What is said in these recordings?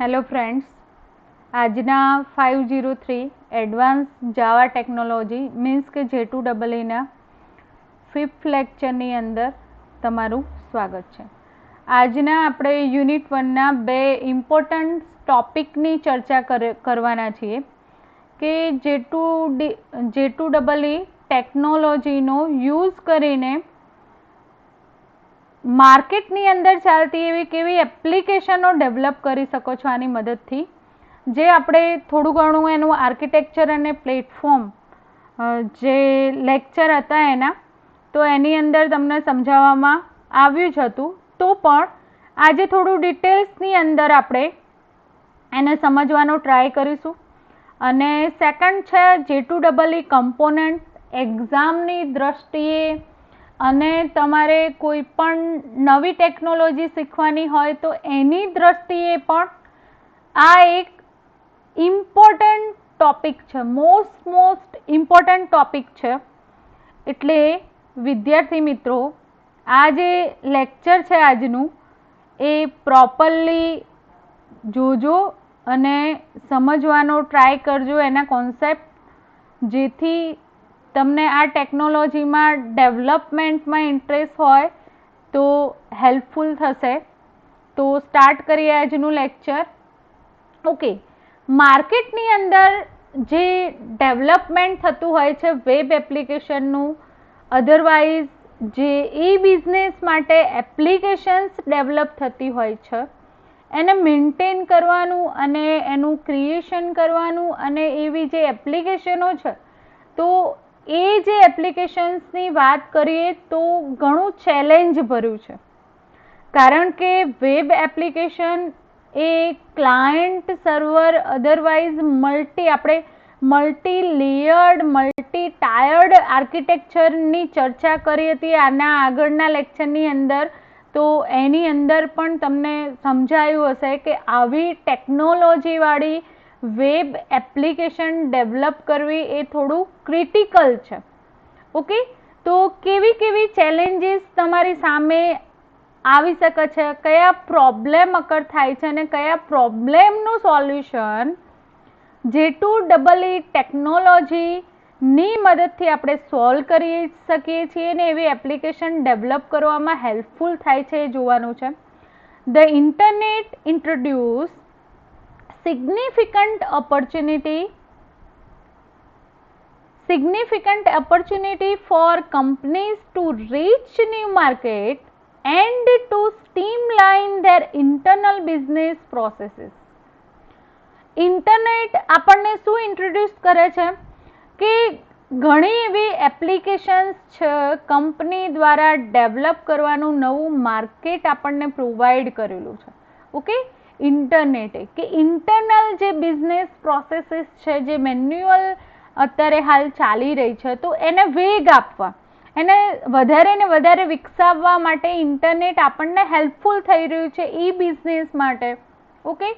Hello friends, આજના 503 advance જાવા technology means કે J2EE fifth લેક્ચરની અંદર તમારું સ્વાગત છે. આજના આપણે યુનિટ 1ના બે ઇમ્પોર્ટન્ટ ટોપિકની ચર્ચા કરવાના છીએ કે J2EE ટેકનોલોજીનો યુઝ કરીને માર્કેટની અંદર ચાલતી એવી કેવી એપ્લિકેશનો ડેવલપ કરી શકો છો આની મદદથી. જે આપણે થોડું ઘણું એનું આર્કિટેક્ચર અને પ્લેટફોર્મ જે લેક્ચર હતા એના, તો એની અંદર તમને સમજાવવામાં આવ્યું જ હતું. તો પણ આજે થોડું ડિટેલ્સની અંદર આપણે એને સમજવાનો ટ્રાય કરીશું. અને સેકન્ડ છે J2EE કમ્પોનન્ટ. એક્ઝામની દ્રષ્ટિએ અને તમારે કોઈ પણ નવી ટેકનોલોજી શીખવાની હોય તો એની દ્રષ્ટિએ પણ આ એક ઇમ્પોર્ટન્ટ ટોપિક છે, મોસ્ટ ઇમ્પોર્ટન્ટ ટોપિક છે. એટલે વિદ્યાર્થી મિત્રો, આ જે લેક્ચર છે આજનું એ પ્રોપરલી જોજો અને સમજવાનો ટ્રાય કરજો એના કોન્સેપ્ટ, જેથી તમને આ ટેકનોલોજીમાં ડેવલપમેન્ટમાં ઇન્ટરેસ્ટ હોય તો હેલ્પફુલ થશે. તો સ્ટાર્ટ કરીએ આજનું લેક્ચર. ઓકે, માર્કેટની અંદર જે ડેવલપમેન્ટ થતું હોય છે વેબ એપ્લિકેશનનું, અધરવાઇઝ જે બિઝનેસ માટે એપ્લિકેશન્સ ડેવલપ થતી હોય છે, એને મેન્ટેન કરવાનું અને એનું ક્રિએશન કરવાનું અને એવી જે એપ્લિકેશનો છે, તો એ જે એપ્લિકેશન્સની વાત કરીએ તો ઘણું ચેલેન્જ ભર્યું છે. કારણ કે વેબ એપ્લિકેશન એ client server otherwise multi layered, multi tiered આર્કિટેક્ચરની ચર્ચા કરી હતી આના આગળના લેક્ચરની અંદર. તો એની અંદર પણ તમને સમજાયું હશે કે આવી ટેકનોલોજીવાળી વેબ એપ્લિકેશન ડેવલપ કરવી એ થોડું ક્રિટિકલ છે. ઓકે, તો કેવી કેવી ચેલેન્જીસ તમારી સામે આવી શકે છે, કયા પ્રોબ્લેમ અકર થાય છે અને કયા પ્રોબ્લેમનું સોલ્યુશન J2EE ટેકનોલોજીની મદદથી આપણે સોલ્વ કરી શકીએ છીએ અને એવી એપ્લિકેશન ડેવલપ કરવામાં હેલ્પફુલ થાય છે એ જોવાનું છે. The internet introduce significant opportunity for companies to reach new market and to streamline their internal business processes. Internet આપણને શું ઇન્ટ્રોડ્યુસ કરે છે કે ઘણી એવી એપ્લિકેશન્સ છે કંપની દ્વારા ડેવલપ કરવાનું નવું માર્કેટ આપણને પ્રોવાઈડ કરેલું છે. ઓકે, ઇન્ટરનેટે કે ઇન્ટરનલ જે બિઝનેસ પ્રોસેસીસ છે, જે મેન્યુઅલ અત્યારે હાલ ચાલી રહી છે, તો એને વેગ આપવા, એને વધારે ને વધારે વિકસાવવા માટે ઇન્ટરનેટ આપણને હેલ્પફુલ થઈ રહ્યું છે બિઝનેસ માટે. ઓકે,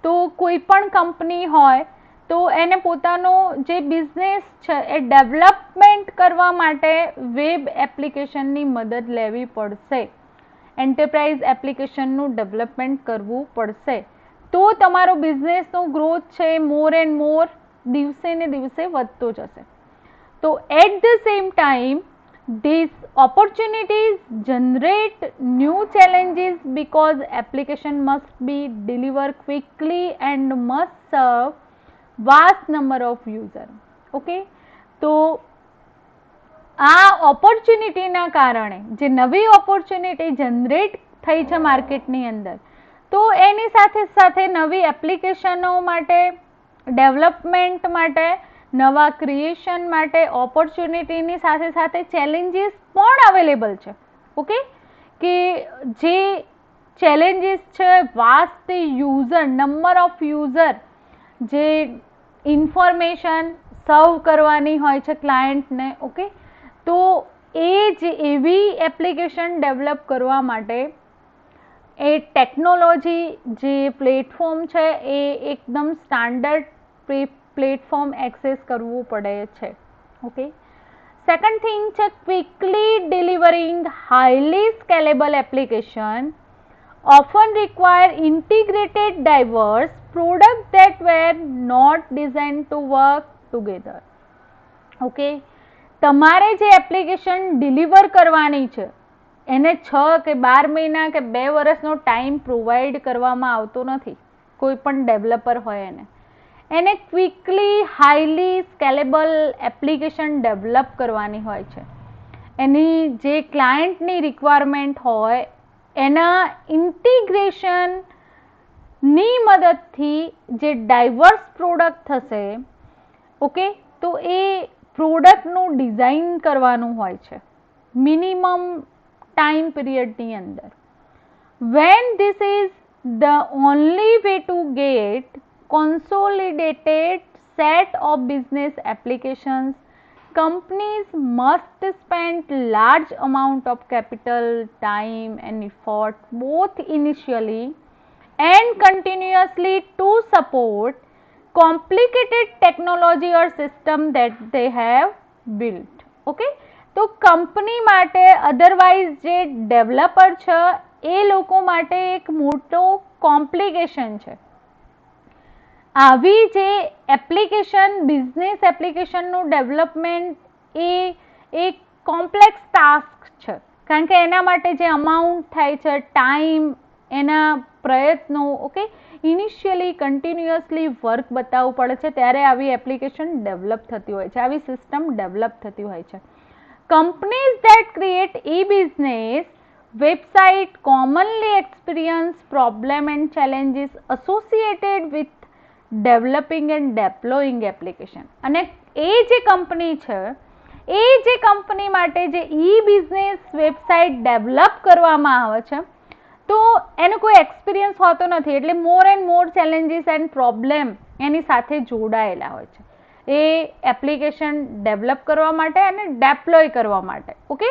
તો કોઈ પણ કંપની હોય તો એને પોતાનો જે બિઝનેસ છે એ ડેવલપમેન્ટ કરવા માટે વેબ એપ્લિકેશનની મદદ લેવી પડશે, એન્ટરપ્રાઇઝ એપ્લિકેશનનું ડેવલપમેન્ટ કરવું પડશે. તો તમારો બિઝનેસનો ગ્રોથ છે મોર એન્ડ મોર દિવસે ને દિવસે વધતો જશે. તો at the same time these opportunities generate new challenges because application must be delivered quickly and must serve vast number of users. Okay, તો આ ઓપોર્ચ્યુનિટીના કારણે જે નવી ઓપોર્ચ્યુનિટી જનરેટ થઈ છે માર્કેટની અંદર, તો એની સાથે સાથે નવી એપ્લિકેશનો માટે, ડેવલપમેન્ટ માટે, નવા ક્રિએશન માટે ઓપોર્ચ્યુનિટીની સાથે સાથે ચેલેન્જીસ પણ અવેલેબલ છે. ઓકે, કે જે ચેલેન્જીસ છે vast user, number of user, જે ઇન્ફોર્મેશન સર્વ કરવાની હોય છે ક્લાયન્ટને. ઓકે, તો એ જ એવી એપ્લિકેશન ડેવલપ કરવા માટે એ ટેકનોલોજી જે પ્લેટફોર્મ છે એ એકદમ સ્ટાન્ડર્ડ પ્લેટફોર્મ એક્સેસ કરવું પડે છે. ઓકે, સેકન્ડ થિંગ છે quickly delivering highly scalable application often require integrated diverse products that were not designed to work together. Okay, તમારે જે એપ્લિકેશન ડિલિવર કરવાની છે એને 6 કે 12 મહિના કે 2 વર્ષનો ટાઈમ પ્રોવાઈડ કરવામાં આવતો નથી. કોઈ પણ ડેવલપર હોય એને quickly highly scalable application develop કરવાની હોય છે. એની જે ક્લાયન્ટની રિક્વાયરમેન્ટ હોય એના ઇન્ટિગ્રેશનની મદદથી જે ડાયવર્સ પ્રોડક્ટ થશે, ઓકે, તો એ પ્રોડક્ટનું ડિઝાઇન કરવાનું હોય છે મિનિમમ ટાઈમ પીરિયડની અંદર. When this is the only way to get consolidated set of business applications, companies must spend large amount of capital, time and effort both initially and continuously to support complicated technology or system that they have built. Okay, તો company માટે otherwise જે developer છે એ લોકો માટે એક મોટો complication છે. આવી જે એપ્લિકેશન, બિઝનેસ એપ્લિકેશનનું ડેવલપમેન્ટ એ એક કોમ્પ્લેક્સ ટાસ્ક છે, કારણ કે એના માટે જે અમાઉન્ટ થાય છે, ટાઈમ, એના પ્રયત્નો, ઓકે, ઇનિશિયલી કન્ટિન્યુઅસલી વર્ક બતાવવું પડે છે, ત્યારે આવી એપ્લિકેશન ડેવલપ થતી હોય છે, આવી સિસ્ટમ ડેવલપ થતી હોય છે. Companies that create e-business website commonly experience problem and challenges associated with developing and deploying application. અને એ જે કંપની છે, એ જે કંપની માટે જે e-બિઝનેસ વેબસાઇટ ડેવલપ કરવામાં આવે છે, તો એનો કોઈ એક્સપિરિયન્સ હોતો નથી, એટલે more and more challenges and problem એની સાથે જોડાયેલા હોય છે એ એપ્લિકેશન ડેવલપ કરવા માટે અને ડેપ્લોય કરવા માટે. ઓકે,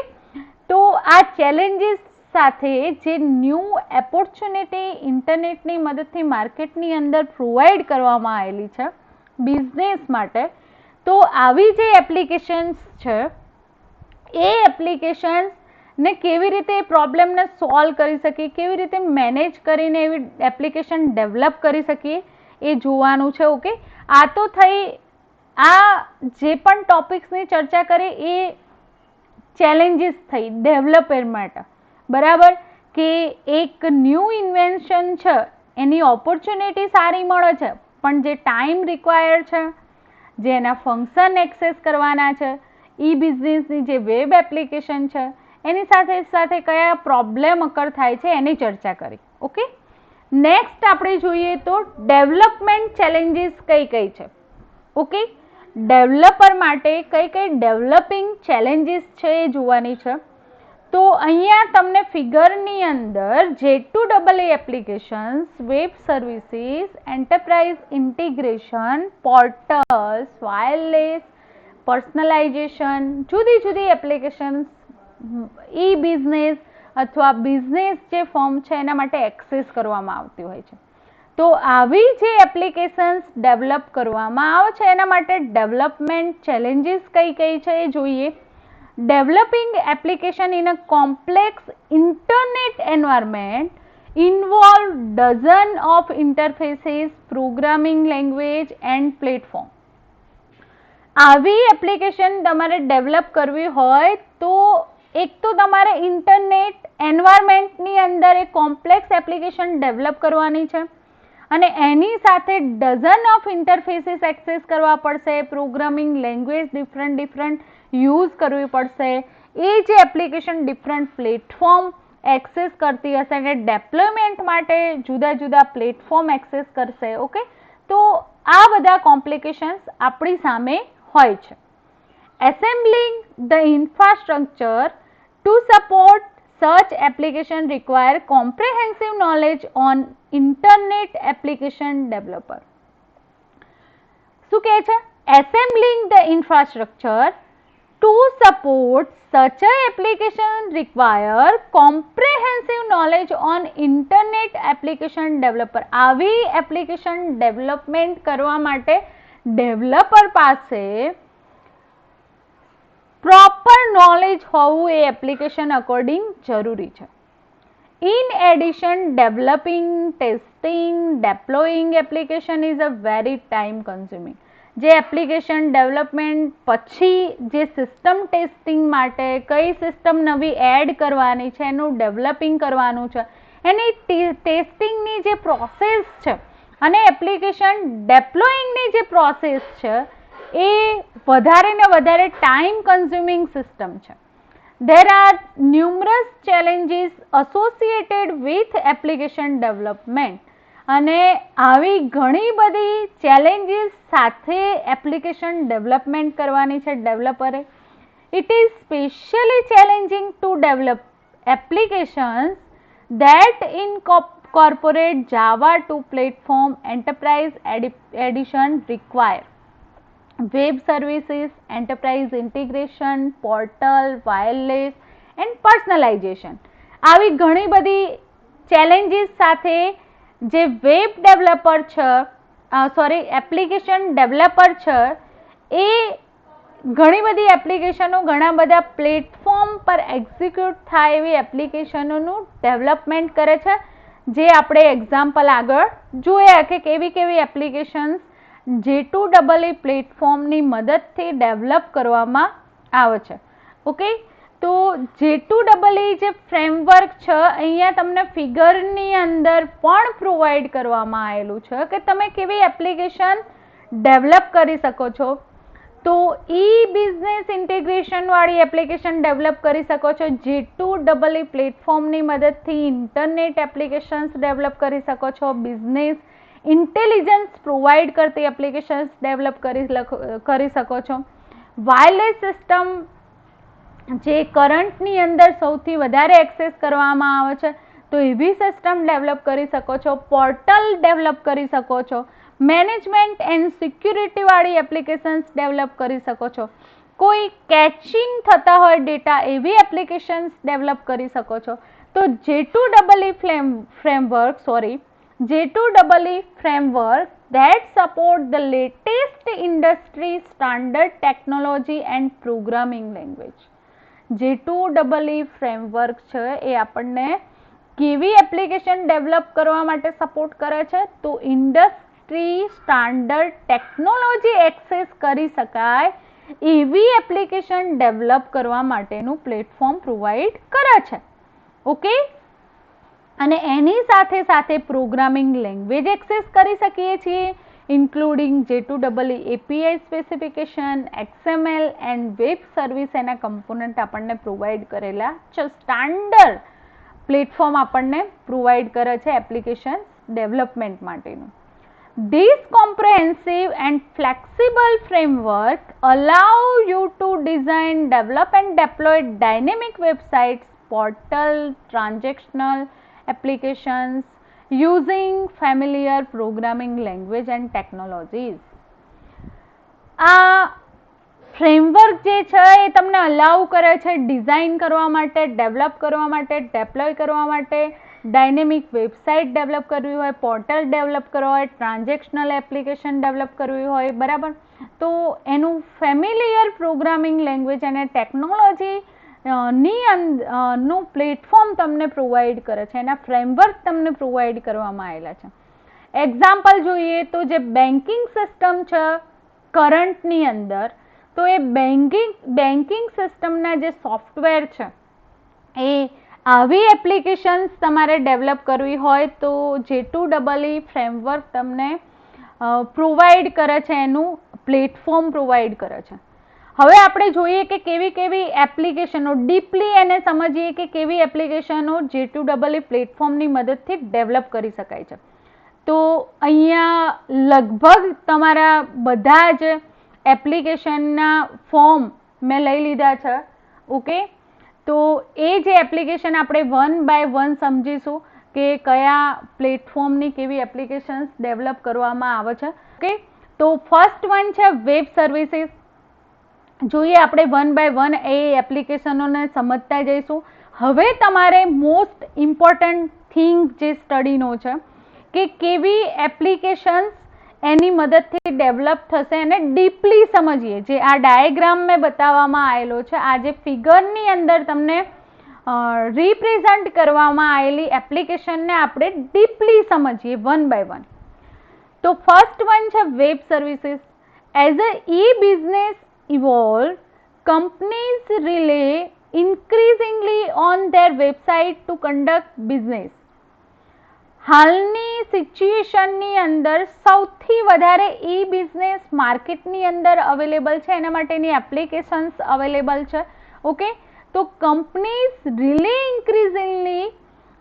તો આ ચેલેન્જીસ સાથે જે ન્યૂ ઓપોર્ચ્યુનિટી ઇન્ટરનેટની મદદથી માર્કેટની અંદર પ્રોવાઈડ કરવામાં આવેલી છે બિઝનેસ માટે, તો આવી જે એપ્લિકેશન્સ છે એ એપ્લિકેશન્સને કેવી રીતે એ પ્રોબ્લેમને સોલ્વ કરી શકીએ, કેવી રીતે મેનેજ કરીને એવી એપ્લિકેશન ડેવલપ કરી શકીએ એ જોવાનું છે. ઓકે, આ તો થઈ આ જે પણ ટોપિક્સની ચર્ચા કરી એ ચેલેન્જીસ થઈ ડેવલપર માટે, બરાબર, કે એક ન્યૂ ઇન્વેન્શન છે એની ઓપોર્ચ્યુનિટી સારી મળે છે, પણ જે ટાઈમ રિક્વાયર્ડ છે, જે એના ફંક્શન એક્સેસ કરવાના છે, e-બિઝનેસની જે વેબ એપ્લિકેશન છે એની સાથે સાથે કયા પ્રોબ્લેમ અકર થાય છે એની ચર્ચા કરી. ઓકે, નેક્સ્ટ આપણે જોઈએ તો ડેવલપમેન્ટ ચેલેન્જીસ કઈ કઈ છે. ઓકે, ડેવલપર માટે કઈ કઈ ડેવલપિંગ ચેલેન્જીસ છે એ જોવાની છે. તો અહીંયા તમને ફિગરની અંદર J2EE applications, web services, enterprise integration, portals, wireless, personalisation, જુદી જુદી એપ્લિકેશન્સ e-બિઝનેસ અથવા બિઝનેસ જે ફોર્મ છે એના માટે એક્સેસ કરવામાં આવતી હોય છે. તો આવી જે એપ્લિકેશન્સ ડેવલપ કરવામાં આવે છે એના માટે ડેવલપમેન્ટ ચેલેન્જીસ કઈ કઈ છે એ જોઈએ. Developing application in a complex internet environment involve dozen of interfaces, programming language and platform. આવી એપ્લિકેશન તમારે ડેવલપ કરવી હોય તો એક તો તમારે ઇન્ટરનેટ એન્વાયરમેન્ટની અંદર એક કોમ્પ્લેક્સ એપ્લિકેશન ડેવલપ કરવાની છે અને એની સાથે ડઝન ઓફ ઇન્ટરફેસીસ એક્સેસ કરવા પડશે, પ્રોગ્રામિંગ લેંગ્વેજ ડિફરન્ટ યુઝ કરવી પડશે, એ જે એપ્લિકેશન ડિફરન્ટ પ્લેટફોર્મ એક્સેસ કરતી હશે અને ડેપ્લોયમેન્ટ માટે જુદા જુદા પ્લેટફોર્મ એક્સેસ કરશે. ઓકે, તો આ બધા કોમ્પ્લિકેશન્સ આપણી સામે હોય છે. Assembling the infrastructure to support such application require comprehensive knowledge on internet application developer. શું કહે છે? Assembling the infrastructure to support such a application require comprehensive knowledge on internet application developer. આવી એપ્લિકેશન ડેવલપમેન્ટ કરવા માટે developer પાસે proper knowledge હોવું એ application according જરૂરી છે. In addition, developing, testing, deploying application is a very time consuming. જે application development પછી જે સિસ્ટમ ટેસ્ટિંગ માટે કઈ સિસ્ટમ નવી એડ કરવાની છે, એનું ડેવલપિંગ કરવાનું છે, એની ટેસ્ટિંગની જે પ્રોસેસ છે અને એપ્લિકેશન ડેપ્લોયિંગની જે પ્રોસેસ છે એ વધારે ને વધારે ટાઈમ કન્ઝ્યુમિંગ સિસ્ટમ છે. There are numerous challenges associated with application development. અને આવી ઘણી બધી ચેલેન્જીસ સાથે એપ્લિકેશન ડેવલપમેન્ટ કરવાની છે ડેવલપરે. It is specially challenging to develop applications that incorporate Java to platform enterprise edition require web services, enterprise integration, portal, wireless and personalization. આવી ઘણી બધી ચેલેન્જીસ સાથે જે વેબ ડેવલપર છે, એપ્લિકેશન ડેવલપર છે, એ ઘણી બધી એપ્લિકેશનો ઘણા બધા પ્લેટફોર્મ પર એક્ઝિક્યુટ થાય એવી એપ્લિકેશનોનું ડેવલપમેન્ટ કરે છે, જે આપણે એક્ઝામ્પલ આગળ જોયા કે કેવી કેવી એપ્લિકેશન્સ J2EE પ્લેટફોર્મની મદદથી ડેવલપ કરવામાં આવે છે. ઓકે, તો J2EE જે ફ્રેમવર્ક છે અહીંયા તમને ફિગરની અંદર પણ પ્રોવાઈડ કરવામાં આવેલું છે કે તમે કેવી એપ્લિકેશન ડેવલપ કરી શકો છો. તો બિઝનેસ ઇન્ટિગ્રેશન વાળી એપ્લિકેશન ડેવલપ કરી શકો છો. J2EE પ્લેટફોર્મની મદદથી ઇન્ટરનેટ એપ્લિકેશન્સ ડેવલપ કરી શકો છો. બિઝનેસ ઇન્ટેલિજન્સ પ્રોવાઈડ કરતી એપ્લિકેશન્સ ડેવલપ કરી શકો છો. વાયરલેસ સિસ્ટમ જે કરંટની અંદર સૌથી વધારે એક્સેસ કરવામાં આવે છે, તો એવી સિસ્ટમ ડેવલપ કરી શકો છો. પોર્ટલ ડેવલપ કરી શકો છો. મેનેજમેન્ટ એન્ડ સિક્યુરિટી વાળી એપ્લિકેશન્સ ડેવલપ કરી શકો છો. કોઈ કેચિંગ થતા હોય ડેટા એવી એપ્લિકેશન્સ ડેવલપ કરી શકો છો. તો J2EE framework that support the latest industry standard technology and programming language. J2EE framework છે એ આપણને કેવી એપ્લિકેશન ડેવલપ કરવા માટે સપોર્ટ કરે છે, તો ઇન્ડસ્ટ્રી સ્ટાન્ડર્ડ ટેકનોલોજી એક્સેસ કરી શકાય એવી એપ્લિકેશન ડેવલપ કરવા માટેનું પ્લેટફોર્મ પ્રોવાઈડ કરે છે. ઓકે, અને એની સાથે સાથે પ્રોગ્રામિંગ લેંગ્વેજ એક્સેસ કરી શકીએ છીએ, including J2EE API specification, XML and web service એના કમ્પોનન્ટ આપણને પ્રોવાઈડ કરેલા છે. સ્ટાન્ડર્ડ પ્લેટફોર્મ આપણને પ્રોવાઈડ કરે છે એપ્લિકેશન ડેવલપમેન્ટ માટેનું. This comprehensive and flexible framework allow you to design, develop and deploy dynamic websites, portal, transactional applications using familiar programming language and technologies. આ framework જે છે એ તમને અલાઉ કરે છે ડિઝાઇન કરવા માટે, ડેવલપ કરવા માટે, ડેપ્લોય કરવા માટે, ડાયનેમિક વેબસાઇટ ડેવલપ કરવી હોય, પોર્ટલ ડેવલપ કરવા હોય, ટ્રાન્ઝેક્શનલ એપ્લિકેશન ડેવલપ કરવી હોય, બરાબર. તો એનું ફેમિલિયર પ્રોગ્રામિંગ લેંગ્વેજ અને ટેકનોલોજી નું પ્લેટફોર્મ તમને પ્રોવાઈડ કરે છે, એના ફ્રેમવર્ક તમને પ્રોવાઈડ કરવામાં આવેલા છે. એક્ઝામ્પલ જોઈએ તો જે બેન્કિંગ સિસ્ટમ છે કરંટની અંદર, તો એ બેન્કિંગ સિસ્ટમના જે સોફ્ટવેર છે એ આવી એપ્લિકેશન્સ તમારે ડેવલપ કરવી હોય તો J2EE ફ્રેમવર્ક તમને પ્રોવાઈડ કરે છે, એનું પ્લેટફોર્મ પ્રોવાઈડ કરે છે. હવે આપણે જોઈએ કે કેવી કેવી એપ્લિકેશનો ડીપલી એને સમજીએ કે કેવી એપ્લિકેશનો J2EE પ્લેટફોર્મની મદદથી ડેવલપ કરી શકાય છે. તો અહીંયા લગભગ તમારા બધા જ એપ્લિકેશનના ફોર્મ મેં લઈ લીધા છે. ઓકે, તો એ જે એપ્લિકેશન આપણે 1 by 1 સમજીશું કે કયા પ્લેટફોર્મની કેવી એપ્લિકેશન્સ ડેવલપ કરવામાં આવે છે. ઓકે, તો ફર્સ્ટ વન છે વેબ સર્વિસીસ. જોઈએ આપણે 1 by 1 એ એપ્લિકેશનોને સમજતા જઈશું. હવે તમારે મોસ્ટ ઇમ્પોર્ટન્ટ થિંગ જે સ્ટડીનો છે કે કેવી એપ્લિકેશન્સ એની મદદથી ડેવલપ થશે અને ડીપલી સમજીએ. જે આ ડાયાગ્રામ મેં બતાવવામાં આવેલો છે, આ જે ફિગરની અંદર તમને રિપ્રેઝન્ટ કરવામાં આવેલી એપ્લિકેશનને આપણે ડીપલી સમજીએ વન બાય વન. તો ફર્સ્ટ વન છે web services. As a e-business evolved, companies rely increasingly on their website to conduct business. હાલની સિચ્યુએશનની અંદર સૌથી વધારે e-business માર્કેટની અંદર અવેલેબલ છે, એના માટેની એપ્લિકેશન્સ અવેલેબલ છે. ઓકે, તો companies rely increasingly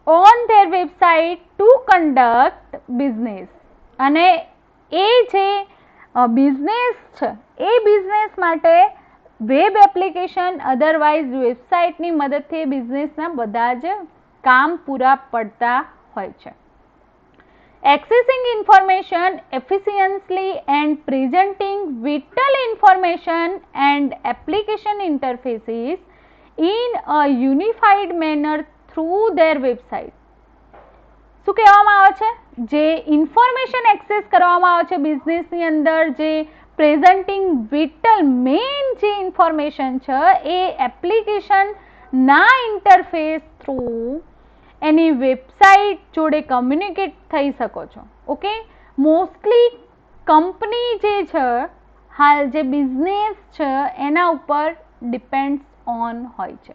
on their website to conduct business. અને એ જે બિઝનેસ છે એ બિઝનેસ માટે વેબ એપ્લિકેશન અધરવાઇઝ વેબસાઇટની મદદથી બિઝનેસના બધા જ કામ પૂરા પડતા હોય છે. Accessing information efficiently and presenting vital information and application interfaces in a unified manner through their website. શું કહેવામાં આવે છે? જે ઇન્ફોર્મેશન એક્સેસ કરવામાં આવે છે બિઝનેસની અંદર, જે પ્રેઝન્ટિંગ વિટલ મેઇન જે ઇન્ફોર્મેશન છે એ એપ્લિકેશનના ઇન્ટરફેસ થ્રુ એની વેબસાઇટ જોડે કમ્યુનિકેટ થઈ શકો છો. ઓકે, મોસ્ટલી કંપની જે છે હાલ જે બિઝનેસ છે એના ઉપર ડિપેન્ડ્સ ઓન હોય છે.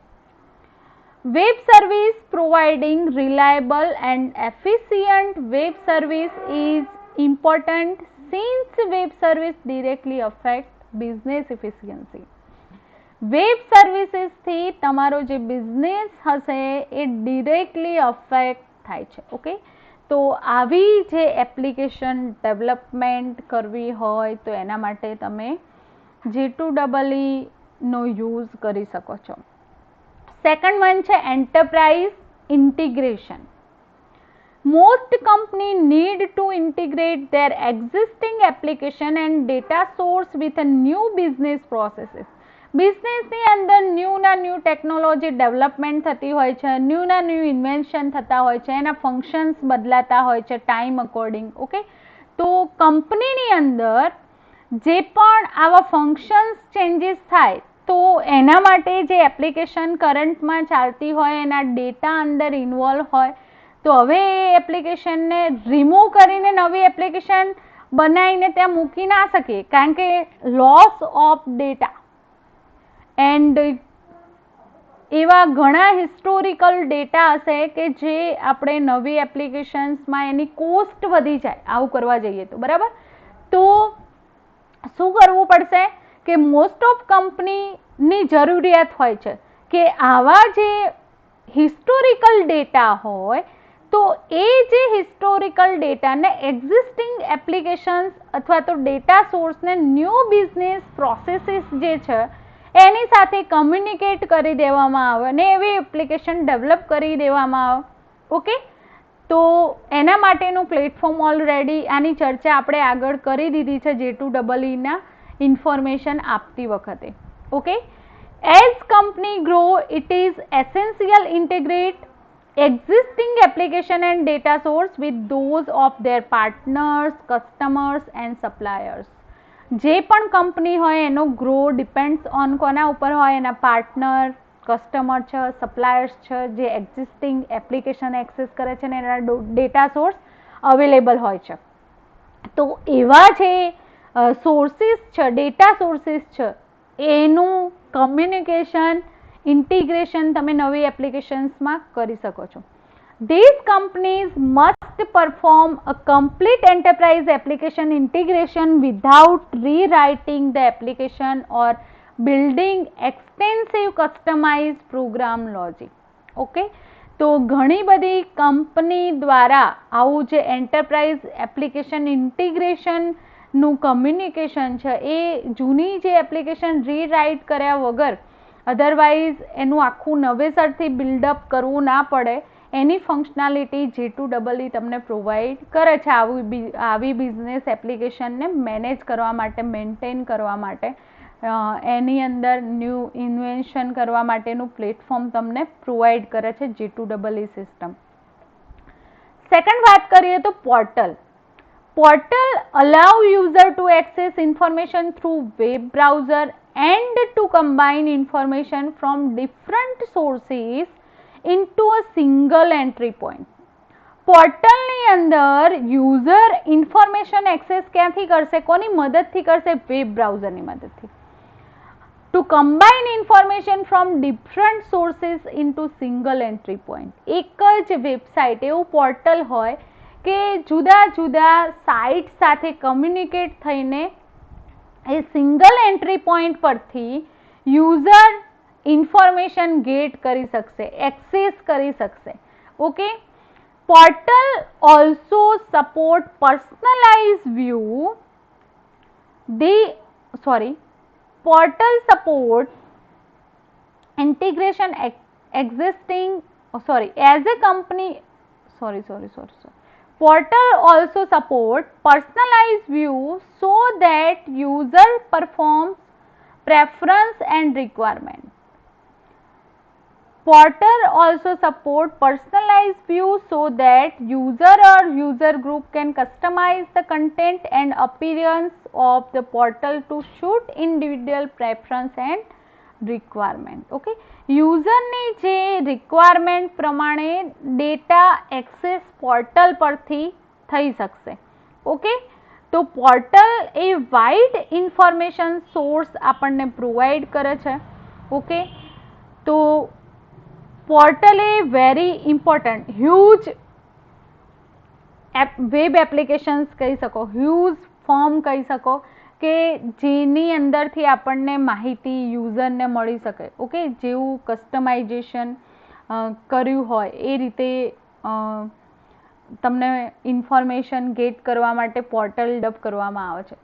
Web service providing reliable and efficient web service is important since web service directly affect business efficiency. Web સર્વિસીસથી તમારો જે બિઝનેસ હશે એ ડિરેક્ટલી અફેક્ટ થાય છે. ઓકે, તો આવી જે એપ્લિકેશન ડેવલપમેન્ટ કરવી હોય તો એના માટે તમે G2EE નો યુઝ કરી શકો છો. સેકન્ડ વન છે enterprise integration. Most companies need to integrate their existing application and data source with a new business processes. બિઝનેસની અંદર ન્યૂ ટેકનોલોજી ડેવલપમેન્ટ થતી હોય છે, ન્યૂ ઇન્વેન્શન થતા હોય છે, એના ફંક્શન્સ બદલાતા હોય છે ટાઈમ અકોર્ડિંગ. ઓકે, તો કંપનીની અંદર જે પણ આવા ફંક્શન્સ ચેન્જીસ થાય તો એના માટે જે એપ્લિકેશન કરંટમાં ચાલતી હોય એના ડેટા અંદર ઇન્વોલ્વ હોય તો હવે એ એપ્લિકેશનને રિમૂવ કરીને નવી એપ્લિકેશન બનાવીને ત્યાં મૂકી ના શકીએ, કારણ કે લોસ ઓફ ડેટા એન્ડ એવા ઘણા હિસ્ટોરિકલ ડેટા હશે કે જે આપણે નવી એપ્લિકેશન્સમાં એની કોસ્ટ વધી જાય આવું કરવા જઈએ તો. બરાબર, તો શું કરવું પડશે કે મોસ્ટ ઓફ કંપનીની જરૂરિયાત હોય છે કે આવા જે હિસ્ટોરિકલ ડેટા હોય તો એ જે હિસ્ટોરિકલ ડેટાને એક્ઝિસ્ટિંગ એપ્લિકેશન્સ અથવા તો ડેટા સોર્સને ન્યૂ બિઝનેસ પ્રોસેસીસ જે છે એની સાથે કમ્યુનિકેટ કરી દેવામાં આવે અને એવી એપ્લિકેશન ડેવલપ કરી દેવામાં આવે. ઓકે, તો એના માટેનું પ્લેટફોર્મ ઓલરેડી આની ચર્ચા આપણે આગળ કરી દીધી છે G2EE ના ઇન્ફોર્મેશન આપતી વખતે. Okay, as company grow it is essential integrate existing application and data source with those of their partners, customers and suppliers. જે પણ કંપની હોય એનો ગ્રો ડિપેન્ડ્સ ઓન કોના ઉપર હોય? એના પાર્ટનર, કસ્ટમર છે, સપ્લાયર્સ છે, જે એક્ઝિસ્ટિંગ એપ્લિકેશન એક્સેસ કરે છે ને એના ડેટા સોર્સ અવેલેબલ હોય છે. તો એવા જે સોર્સિસ છે, ડેટા સોર્સિસ છે, એનું કમ્યુનિકેશન ઇન્ટિગ્રેશન તમે નવી એપ્લિકેશન્સમાં કરી શકો છો. These companies must perform a complete enterprise application integration without rewriting the application or building extensive customized program logic. Okay, તો ઘણી બધી કંપની દ્વારા આવું જે એન્ટરપ્રાઇઝ એપ્લિકેશન ઇન્ટિગ્રેશનનું કમ્યુનિકેશન છે એ જૂની જે એપ્લિકેશન રીરાઇટ કર્યા વગર અધરવાઇઝ એનું આખું નવેસરથી બિલ્ડઅપ કરવું ના પડે એની ફંક્શનાલિટી G2EE તમને પ્રોવાઈડ કરે છે. આવી બિઝનેસ એપ્લિકેશનને મેનેજ કરવા માટે, મેન્ટેન કરવા માટે, એની અંદર ન્યૂ ઇન્વેન્શન કરવા માટેનું પ્લેટફોર્મ તમને પ્રોવાઈડ કરે છે G2EE સિસ્ટમ. સેકન્ડ વાત કરીએ તો portal. Portal allow user to access information through web browser and to combine information from different sources into a single entry point. પોર્ટલની અંદર યુઝર ઇન્ફોર્મેશન એક્સેસ ક્યાંથી કરશે, કોની મદદથી કરશે? વેબ બ્રાઉઝરની મદદથી. To combine information from different sources into single entry point. એક જ વેબસાઇટ, એવું પોર્ટલ હોય કે જુદા જુદા સાઇટ સાથે કમ્યુનિકેટ થઈને એ સિંગલ એન્ટ્રી પોઈન્ટ પરથી યુઝર ઇન્ફોર્મેશન ગેટ કરી શકશે, એક્સેસ કરી શકશે. Okay. Portal also support personalized view. Portal support integration existing. As a company. Portal also support personalized view so that user performs preference and requirement. Portal also support personalized view so that user or user group can customize the content and appearance of the portal to suit individual preference and requirement. Okay. User ની જે requirement પ્રમાણે data access portal પરથી થઈ શકશે. Okay. તો portal એ wide information source આપણને provide કરે છે. Okay. તો પોર્ટલ એ very important, huge web applications કહી શકો, હ્યુજ ફોર્મ કહી શકો કે જેની અંદરથી આપણને માહિતી યુઝરને મળી શકે. ઓકે. જેવું કસ્ટમાઇઝેશન કર્યું હોય એ રીતે તમને ઇન્ફોર્મેશન ગેટ કરવા માટે પોર્ટલ ડેવલપ કરવામાં આવે છે.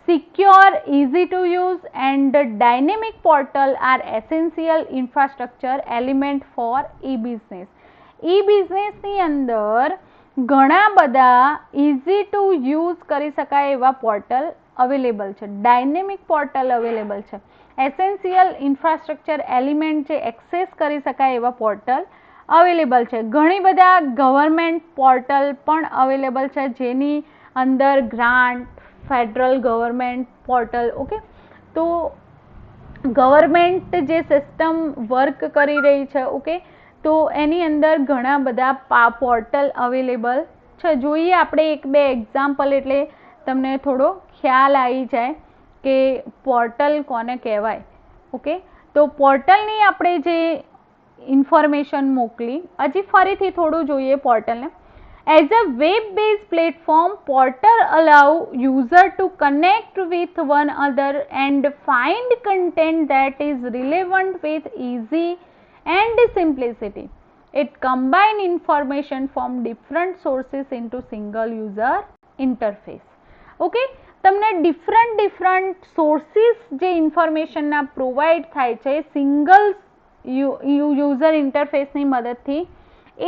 Secure, easy to use and dynamic portal are essential infrastructure element for e-business. E-business ની અંદર ઘણા બધા easy to use કરી શકાય એવા પોર્ટલ અવેલેબલ છે, ડાયનેમિક પોર્ટલ અવેલેબલ છે, એસેન્શિયલ ઇન્ફ્રાસ્ટ્રક્ચર એલિમેન્ટ જે એક્સેસ કરી શકાય એવા પોર્ટલ અવેલેબલ છે. ઘણી બધા ગવર્મેન્ટ પોર્ટલ પણ અવેલેબલ છે જેની અંદર grant, federal government portal. Okay. તો ગવર્મેન્ટ જે સિસ્ટમ વર્ક કરી રહી છે, ઓકે, તો એની અંદર ઘણા બધા પોર્ટલ અવેલેબલ છે. જોઈએ આપણે એક બે એક્ઝામ્પલ એટલે તમને થોડો ખ્યાલ આવી જાય કે પોર્ટલ કોને કહેવાય. ઓકે. તો પોર્ટલની આપણે જે ઇન્ફોર્મેશન મોકલી, હજી ફરીથી થોડું જોઈએ પોર્ટલને. As a web-based platform, portal allow user to connect with one another and find content that is relevant with easy and simplicity. It combine information from different sources into single user interface. Okay. તમને different sources જે ઇન્ફોર્મેશનના provide થાય છે single user ઇન્ટરફેસની મદદથી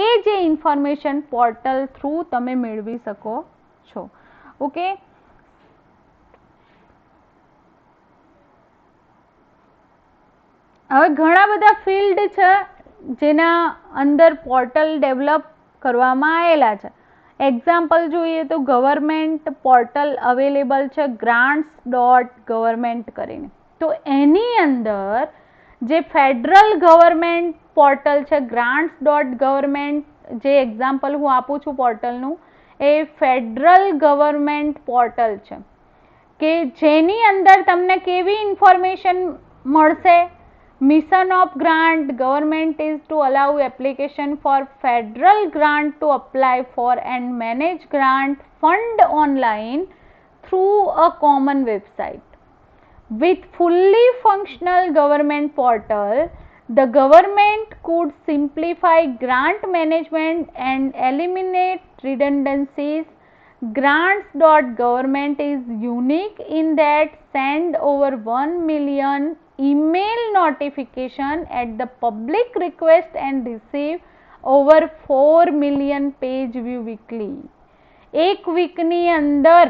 એ જે information portal through તમે મેળવી શકો છો. ઓકે. હવે ઘણા બધા ફિલ્ડ છે જેના અંદર પોર્ટલ ડેવલપ કરવામાં આવેલા છે. એક્ઝામ્પલ જોઈએ તો ગવર્મેન્ટ પોર્ટલ અવેલેબલ છે grants.government કરીને. તો એની અંદર જે ફેડરલ ગવર્મેન્ટ પોર્ટલ છે grants.government, જે એક્ઝામ્પલ હું આપું છું પોર્ટલનું, એ ફેડરલ ગવર્મેન્ટ પોર્ટલ છે કે જેની અંદર તમને કેવી ઇન્ફોર્મેશન મળશે? Mission of grant, government is to allow application for federal grant to apply for and manage grant fund online through a common website. With fully functional government portal, the government could simplify grant management and eliminate redundancies. Grants.government is unique in that send over 1 million email notification at the public request and receive over 4 million page view weekly. એક વીકની અંદર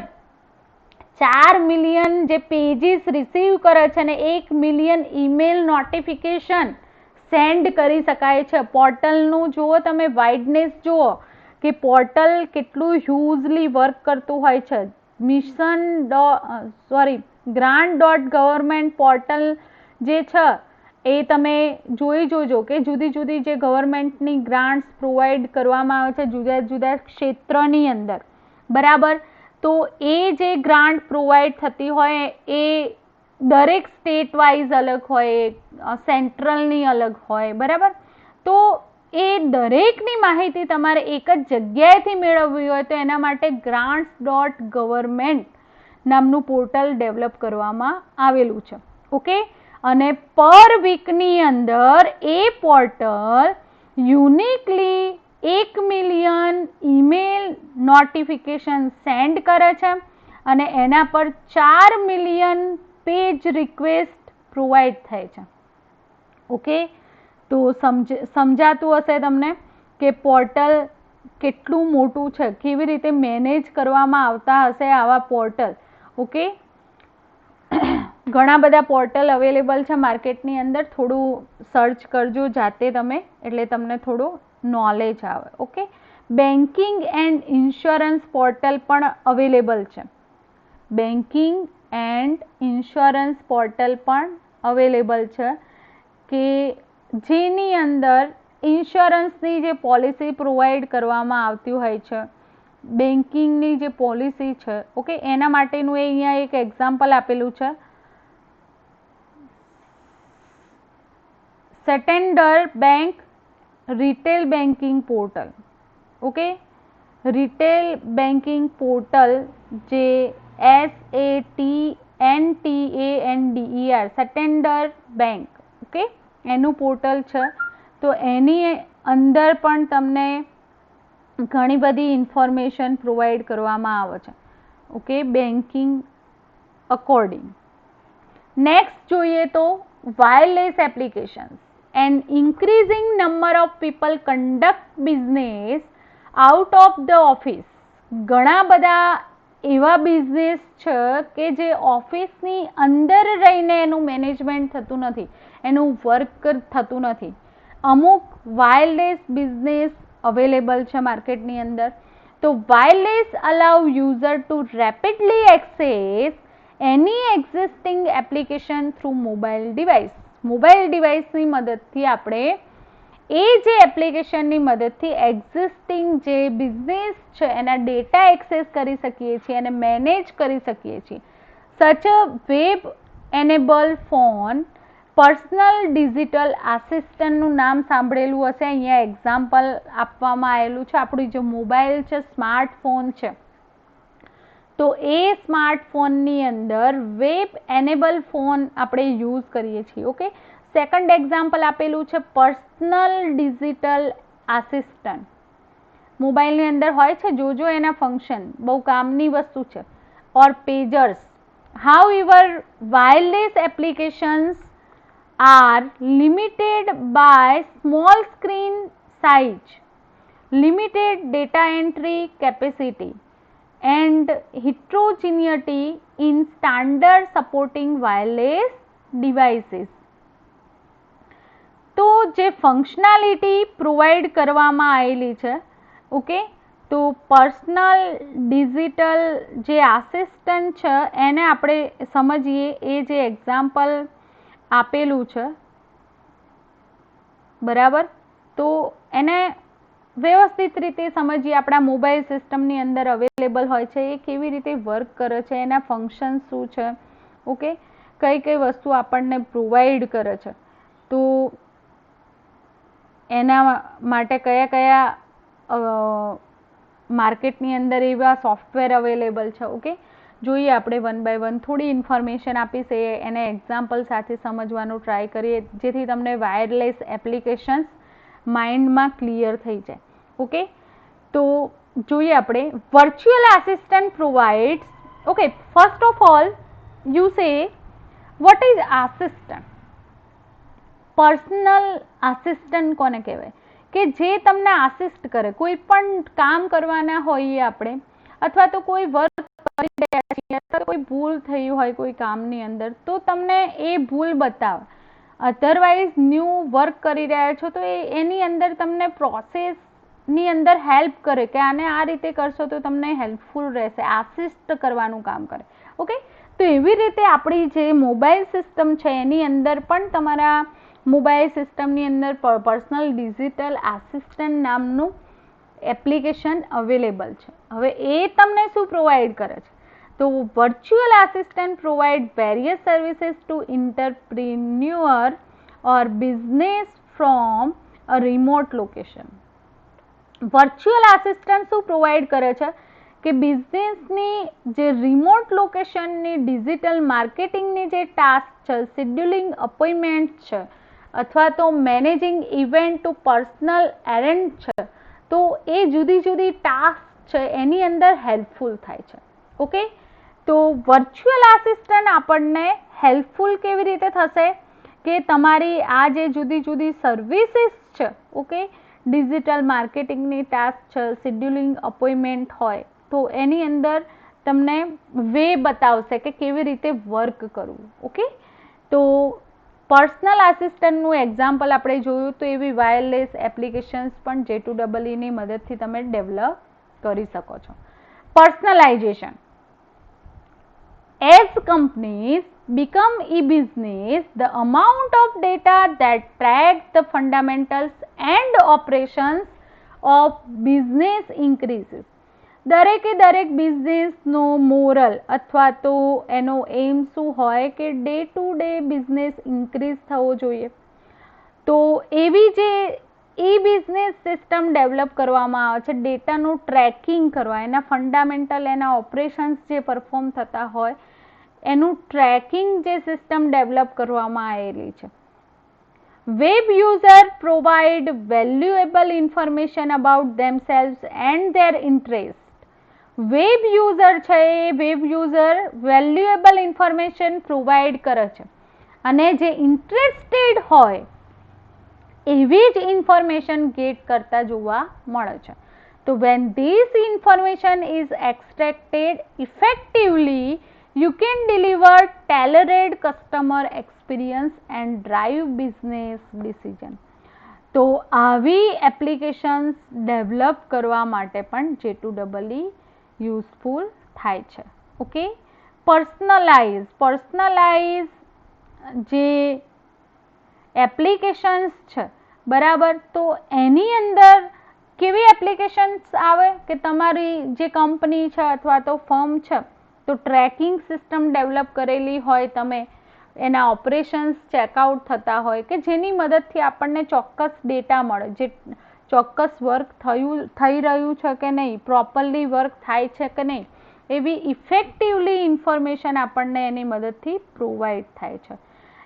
4 million જે pages receive કરે છે ને 1 million email notification send કરી શકાય છે. પોર્ટલનું જુઓ તમે, વાઇડનેસ જુઓ કે પોર્ટલ કેટલું હ્યુજલી વર્ક કરતું હોય છે. ગ્રાન્ટ.ગવર્મેન્ટ પોર્ટલ જે છે એ તમે જોઈ જોજો કે જુદી જુદી જે ગવર્મેન્ટની ગ્રાન્ટ્સ પ્રોવાઈડ કરવામાં આવે છે જુદા જુદા ક્ષેત્રની અંદર, બરાબર. તો એ જે ગ્રાન્ટ પ્રોવાઈડ થતી હોય એ દરેક સ્ટેટ વાઇઝ અલગ હોય, સેન્ટ્રલની અલગ હોય, બરાબર. તો એ દરેકની માહિતી તમારે એક જ જગ્યાએથી મેળવવી હોય તો એના માટે grants.government નામનું પોર્ટલ ડેવલપ કરવામાં આવેલું છે. ઓકે. અને પર વીકની અંદર એ portal uniquely 1 million email notification send કરે છે અને એના પર 4 મિલિયન પેજ રિક્વેસ્ટ પ્રોવાઈડ થાય છે. ઓકે. તો સમજાતું હશે તમને કે પોર્ટલ કેટલું મોટું છે, કેવી રીતે મેનેજ કરવામાં આવતા હશે આવા પોર્ટલ. ઓકે. ઘણા બધા પોર્ટલ અવેલેબલ છે માર્કેટની અંદર, થોડું સર્ચ કરજો જાતે તમે, એટલે તમને થોડું નોલેજ આવે. Okay. Banking and insurance portal પણ અવેલેબલ છે. બેન્કિંગ એન્ડ ઇન્સ્યોરન્સ પોર્ટલ પણ અવેલેબલ છે કે જેની અંદર ઇન્સ્યોરન્સની જે પોલિસી પ્રોવાઈડ કરવામાં આવતી હોય છે, બેન્કિંગની જે પોલિસી છે, ઓકે, એના માટેનું એ અહીંયા એક એક્ઝામ્પલ આપેલું છે. Santander bank retail banking portal. Okay. Retail banking portal જે SATENDER સેટેન્ડર બેંક, ઓકે, એનું પોર્ટલ છે. તો એની અંદર પણ તમને ઘણી બધી ઇન્ફોર્મેશન પ્રોવાઈડ કરવામાં આવે છે. ઓકે. Banking according. નેક્સ્ટ જોઈએ તો wireless applications and increasing number of people conduct business out of the office. ઘણા બધા એવા બિઝનેસ છે કે જે ઓફિસની અંદર રહીને એનું મેનેજમેન્ટ થતું નથી, એનું વર્ક થતું નથી. અમુક વાયરલેસ બિઝનેસ અવેલેબલ છે માર્કેટની અંદર. તો wireless allow user to rapidly access any existing application through mobile device. Mobile ડિવાઇસની મદદથી આપણે એ જે એપ્લિકેશનની મદદથી એક્ઝિસ્ટિંગ જે બિઝનેસ છે એના ડેટા એક્સેસ કરી શકીએ છીએ અને મેનેજ કરી શકીએ છીએ. Such a web enable phone personal digital આસિસ્ટન્ટનું નામ સાંભળેલું હશે. અહીંયા એક્ઝામ્પલ આપવામાં આવેલું છે. આપણું જે મોબાઈલ છે, સ્માર્ટફોન છે, તો એ સ્માર્ટફોનની અંદર વેબ એનેબલ ફોન આપણે યુઝ કરીએ છીએ. ઓકે. સેકન્ડ એક્ઝામ્પલ આપેલું છે પર્સનલ ડિજિટલ આસિસ્ટન્ટ. મોબાઈલની અંદર હોય છે, જોજો એના ફંક્શન, બહુ કામની વસ્તુ છે. ઓર પેજર્સ. However, wireless applications are limited by small screen size, limited data entry capacity, and heterogeneity in standard supporting wireless devices. તો જે ફંક્શનાલિટી પ્રોવાઈડ કરવામાં આવેલી છે, ઓકે, તો પર્સનલ ડિજિટલ જે આસિસ્ટન્ટ છે એને આપણે સમજીએ. એ જે એક્ઝામ્પલ આપેલું છે, બરાબર, તો એને વ્યવસ્થિત રીતે સમજીએ. આપણા મોબાઈલ સિસ્ટમની અંદર અવેલેબલ હોય છે, એ કેવી રીતે વર્ક કરે છે, એના ફંક્શન શું છે, ઓકે, કઈ કઈ વસ્તુ આપણને પ્રોવાઈડ કરે છે, તો એના માટે કયા કયા માર્કેટની અંદર એવા સોફ્ટવેર અવેલેબલ છે. ઓકે. જોઈએ આપણે વન બાય વન. થોડી ઇન્ફોર્મેશન આપીશ, એને એક્ઝામ્પલ સાથે સમજવાનું ટ્રાય કરીએ જેથી તમને વાયરલેસ એપ્લિકેશન્સ માઇન્ડમાં ક્લિયર થઈ જાય. ઓકે. તો જોઈએ આપણે virtual assistant provides. Okay. First of all you say what is assistant. Personal assistant કોને કહેવાય? કે જે તમને આસિસ્ટ કરે. કોઈ પણ કામ કરવાના હોઈએ આપણે, અથવા તો કોઈ વર્ક કરી રહ્યા છીએ, અથવા કોઈ ભૂલ થઈ હોય કોઈ કામની અંદર, તો તમને એ ભૂલ બતાવે. અધરવાઇઝ ન્યૂ વર્ક કરી રહ્યા છો તો એની અંદર તમને પ્રોસેસની અંદર હેલ્પ કરે કે આને આ રીતે કરશો તો તમને હેલ્પફુલ રહેશે, આસિસ્ટ કરવાનું કામ કરે. ઓકે. તો એવી રીતે આપણી જે મોબાઈલ સિસ્ટમ છે એની અંદર પણ તમારા મોબાઈલ સિસ્ટમની અંદર પર્સનલ ડિજિટલ આસિસ્ટન્ટ નામનું એપ્લિકેશન અવેલેબલ છે. હવે એ તમને શું પ્રોવાઈડ કરે છે? તો virtual assistant provide various services to entrepreneur or business from a remote location. Virtual assistant શું પ્રોવાઈડ કરે છે કે બિઝનેસની જે રિમોટ લોકેશનની ડિજિટલ માર્કેટિંગની જે ટાસ્ક છે, શેડ્યુલિંગ અપોઇન્ટમેન્ટ છે, અથવા તો મેનેજિંગ ઇવેન્ટ ટુ પર્સનલ એરેન્ડ છે, તો એ જુદી જુદી ટાસ્ક છે એની અંદર હેલ્પફુલ થાય છે. ઓકે, તો વર્ચ્યુઅલ આસિસ્ટન્ટ આપણને હેલ્પફુલ કેવી રીતે થશે કે તમારી આ જે જુદી જુદી સર્વિસીસ છે, ઓકે, ડિજિટલ માર્કેટિંગની ટાસ્ક છે, શેડ્યુલિંગ અપોઇન્ટમેન્ટ હોય તો એની અંદર તમને વે બતાવશે કે કેવી રીતે વર્ક કરવું. ઓકે, તો પર્સનલ આસિસ્ટન્ટનું એક્ઝામ્પલ આપણે જોયું તો એવી વાયરલેસ એપ્લિકેશન્સ પણ J2EE ની મદદથી તમે ડેવલપ કરી શકો છો. Personalisation. As companies become e-business, the amount of data that tracks the fundamentals and operations of business increases. દરેક બિઝનેસનો મોરલ અથવા તો એનો એમ શું હોય કે day to day business increase થવો જોઈએ. તો એવી જે બિઝનેસ સિસ્ટમ ડેવલપ કરવામાં આવે છે, ડેટાનું ટ્રેકિંગ કરવા, એના ફંડામેન્ટલ, એના ઓપરેશન્સ જે પરફોર્મ થતા હોય એનું ટ્રેકિંગ જે સિસ્ટમ ડેવલપ કરવામાં આવેલી છે. Web user provide valuable information about themselves and their interest. Web user છે એ web user valuable information provide કરે છે અને જે ઇન્ટરેસ્ટેડ હોય એવી જ ઇન્ફોર્મેશન ગેટ કરતા જોવા મળે છે. તો when this information is extracted effectively, you can deliver tailored customer experience and drive business decision. તો આવી એપ્લિકેશન્સ ડેવલપ કરવા માટે પણ J2EE યુઝફુલ થાય છે. ઓકે, પર્સનલાઇઝ જે એપ્લિકેશન્સ છે, બરાબર, તો એની અંદર કેવી એપ્લિકેશન્સ આવે કે તમારી જે કંપની છે અથવા તો ફર્મ છે તો ટ્રેકિંગ સિસ્ટમ ડેવલપ કરેલી હોય, તમે એના ઓપરેશન્સ ચેકઆઉટ થતા હોય કે જેની મદદથી આપણને ચોક્કસ ડેટા મળે, જે ચોક્કસ વર્ક થઈ રહ્યું છે કે નહીં, પ્રોપરલી વર્ક થાય છે કે નહીં, એવી ઇફેક્ટિવલી ઇન્ફોર્મેશન આપણને એની મદદથી પ્રોવાઈડ થાય છે.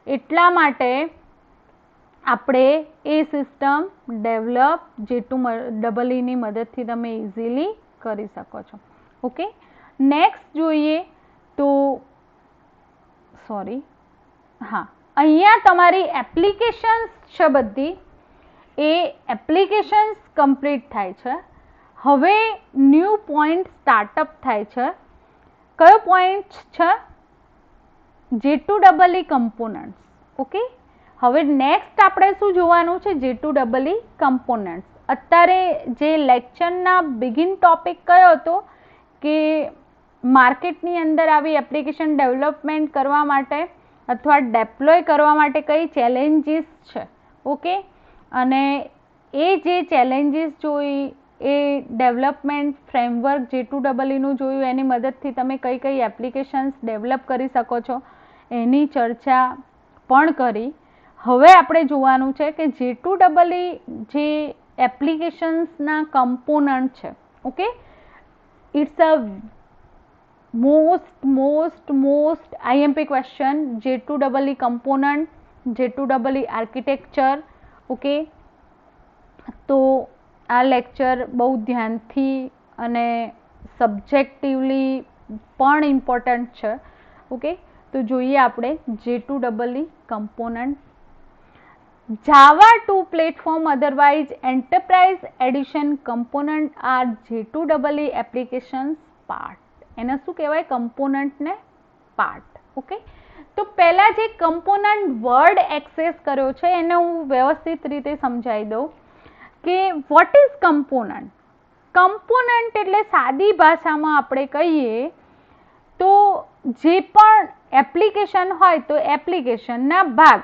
એટલા માટે આપણે એ સિસ્ટમ ડેવલપ J2EE ની મદદથી તમે ઇઝીલી કરી શકો છો. ઓકે, નેક્સ્ટ જોઈએ તો અહીંયા તમારી એપ્લિકેશન્સ છે બધી, એ એપ્લિકેશન્સ કમ્પ્લીટ થાય છે. હવે ન્યૂ પોઈન્ટ સ્ટાર્ટઅપ થાય છે. કયો પોઈન્ટ છે? J2EE components. ઓકે, હવે નેક્સ્ટ આપણે શું જોવાનું છે? J2EE components. અત્યારે જે લેક્ચરના બિગિન ટોપિક કયો હતો કે માર્કેટની અંદર આવી એપ્લિકેશન ડેવલપમેન્ટ કરવા માટે અથવા ડેપ્લોય કરવા માટે કઈ ચેલેન્જીસ છે. ઓકે, અને એ જે ચેલેન્જીસ જોઈ, એ ડેવલપમેન્ટ ફ્રેમવર્ક J2EE નું જોયું, એની મદદથી તમે કઈ કઈ એપ્લિકેશન્સ ડેવલપ કરી શકો છો એની ચર્ચા પણ કરી. હવે આપણે જોવાનું છે કે J2EE જે એપ્લિકેશન્સના કમ્પોનન્ટ છે, okay, it's a most IMP question. J2EE component, J2EE architecture. Okay, તો આ લેક્ચર બહુ ધ્યાનથી અને સબ્જેક્ટિવલી પણ ઇમ્પોર્ટન્ટ છે. ઓકે, તો જોઈએ આપણે J2EE component. Java 2 platform, otherwise enterprise edition component are J2EE applications part. એને શું કહેવાય? કમ્પોનન્ટને પાર્ટ. ઓકે, તો પહેલા જે કમ્પોનન્ટ વર્ડ એક્સેસ કર્યો છે એને હું વ્યવસ્થિત રીતે સમજાવી દઉં કે વોટ ઇઝ કમ્પોનન્ટ. કમ્પોનન્ટ એટલે સાદી ભાષામાં આપણે કહીએ તો જે પણ એપ્લિકેશન હોય તો એપ્લિકેશનના ભાગ.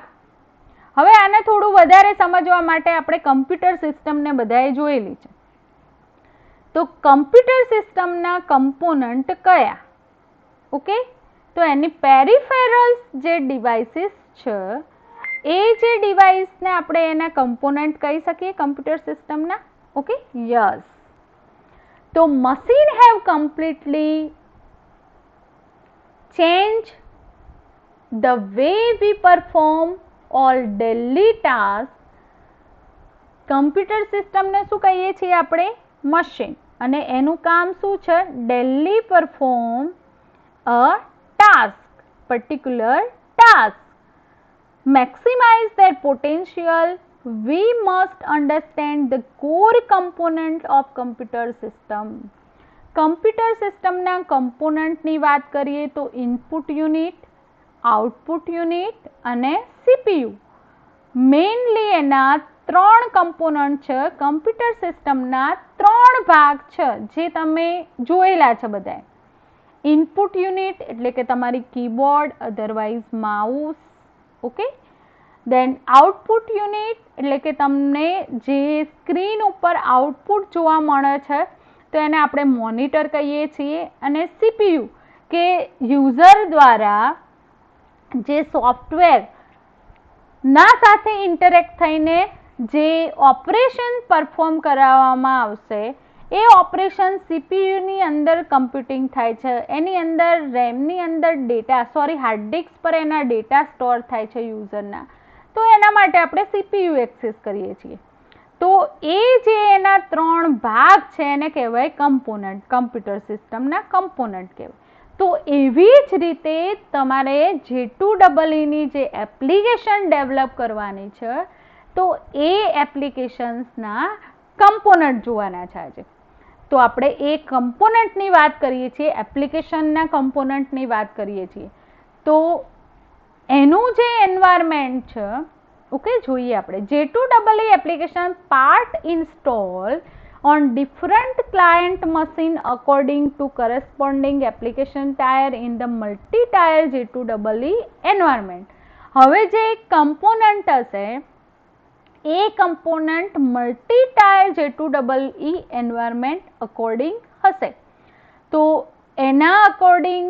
હવે આને થોડું વધારે સમજવા માટે આપણે કમ્પ્યુટર સિસ્ટમને બધાએ જોયેલી છે. તો કમ્પ્યુટર સિસ્ટમના કમ્પોનન્ટ કયા? ઓકે, તો એની પેરિફેરલ્સ જે ડિવાઇસીસ છે એ જે ડિવાઇસને આપણે એના કમ્પોનન્ટ કહી શકીએ કમ્પ્યુટર સિસ્ટમના. Okay, yes. તો machine have completely change the way we perform all daily tasks. Computer સિસ્ટમને શું કહીએ છીએ આપણે? મશીન. અને એનું કામ શું છે? Daily perform a task, particular task. maximize their potential, we must understand the core component of computer system. Computer સિસ્ટમના કમ્પોનન્ટની વાત કરીએ તો ઇનપુટ યુનિટ, આઉટપુટ યુનિટ અને CPU. મેઇનલી એના 3 કમ્પોનન્ટ છે. કમ્પ્યુટર સિસ્ટમના 3 ભાગ છે જે તમે જોયેલા છે બધાએ. ઇનપુટ યુનિટ એટલે કે તમારી કીબોર્ડ, અધરવાઇઝ માઉસ. ઓકે, દેન આઉટપુટ યુનિટ એટલે કે તમને જે સ્ક્રીન ઉપર આઉટપુટ જોવા મળે છે તો એને આપણે મોનિટર કહીએ છીએ. અને CPU કે યુઝર દ્વારા જે સોફ્ટવેર ના સાથે ઇન્ટરેક્ટ થઈને જે ઓપરેશન પરફોર્મ કરાવવામાં આવશે એ ઓપરેશન CPUની અંદર કમ્પ્યુટિંગ થાય છે. એની અંદર રેમની અંદર ડેટા હાર્ડ ડિસ્ક પર એના ડેટા સ્ટોર થાય છે યુઝરના. તો એના માટે આપણે CPU એક્સેસ કરીએ છીએ. તો એ જે એના 3 ભાગ છે એને કહેવાય કમ્પોનન્ટ. કમ્પ્યુટર સિસ્ટમના કમ્પોનન્ટ કહેવાય. તો એવી જ રીતે તમારે J2EEની જે એપ્લિકેશન ડેવલપ કરવાની છે તો એ એપ્લિકેશન્સના કમ્પોનન્ટ જોવાના છે આજે. તો આપણે એ કમ્પોનન્ટની વાત કરીએ છીએ, એપ્લિકેશનના કમ્પોનન્ટની વાત કરીએ છીએ. તો એનું જે એન્વાયરમેન્ટ છે, ઓકે, જોઈએ આપણે. J2EE application part install on different client machine according to corresponding application tier in the multi-tier J2EE environment. હવે જે કમ્પોનન્ટ હશે એ component multi tier J2EE environment according હશે. તો એના અકોર્ડિંગ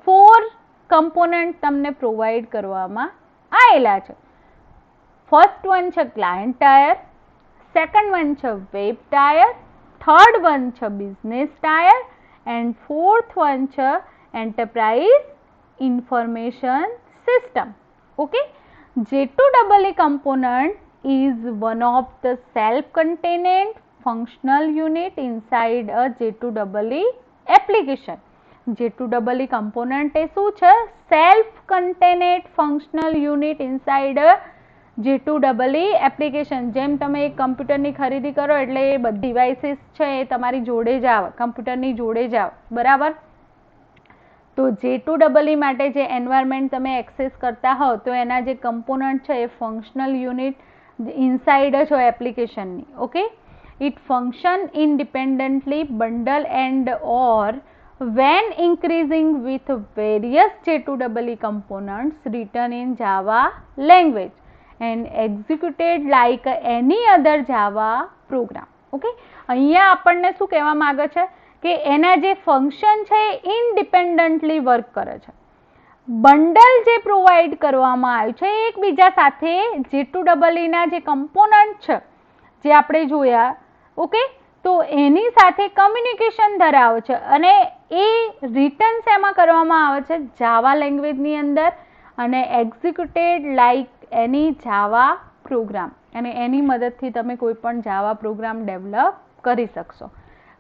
4 કમ્પોનન્ટ તમને પ્રોવાઈડ કરવામાં આવેલા છે. ફર્સ્ટ વન છે ક્લાયન્ટ ટાયર, સેકન્ડ વન છે વેબ ટાયર, થર્ડ વન છે business tier and fourth one છે enterprise information system. Okay, J2EE component is one of the self-contained functional unit inside a J2EE application. J2EE component એ શું છે? self-contained functional unit inside a J2EE application. જેમ તમે એક કમ્પ્યુટરની ખરીદી કરો એટલે એ બધી ડિવાઇસીસ છે એ તમારી જોડે જ આવે, કમ્પ્યુટરની જોડે જ આવે, બરાબર? તો J2EE માટે જે એન્વાયરમેન્ટ તમે એક્સેસ કરતા હોવ તો એના જે કમ્પોનન્ટ છે એ ફંક્શનલ યુનિટ ઇનસાઇડ જ હોય એપ્લિકેશનની. Okay, it function independently bundle and or when increasing with various J2EE components written in Java language and executed like any other Java program. Okay, અહીંયા આપણને શું કહેવા માંગે છે કે એના જે ફંક્શન છે એ ઇન્ડિપેન્ડન્ટલી વર્ક કરે છે. બંડલ જે પ્રોવાઈડ કરવામાં આવ્યું છે એકબીજા સાથે J2EEના જે કમ્પોનન્ટ છે જે આપણે જોયા, ઓકે, તો એની સાથે કમ્યુનિકેશન ધરાવે છે અને એ રિટર્ન શેમાં કરવામાં આવે છે? જાવા લેંગ્વેજની અંદર અને એક્ઝિક્યુટેડ લાઈક એની જાવા પ્રોગ્રામ. અને એની મદદથી તમે કોઈ પણ જાવા પ્રોગ્રામ ડેવલપ કરી શકશો.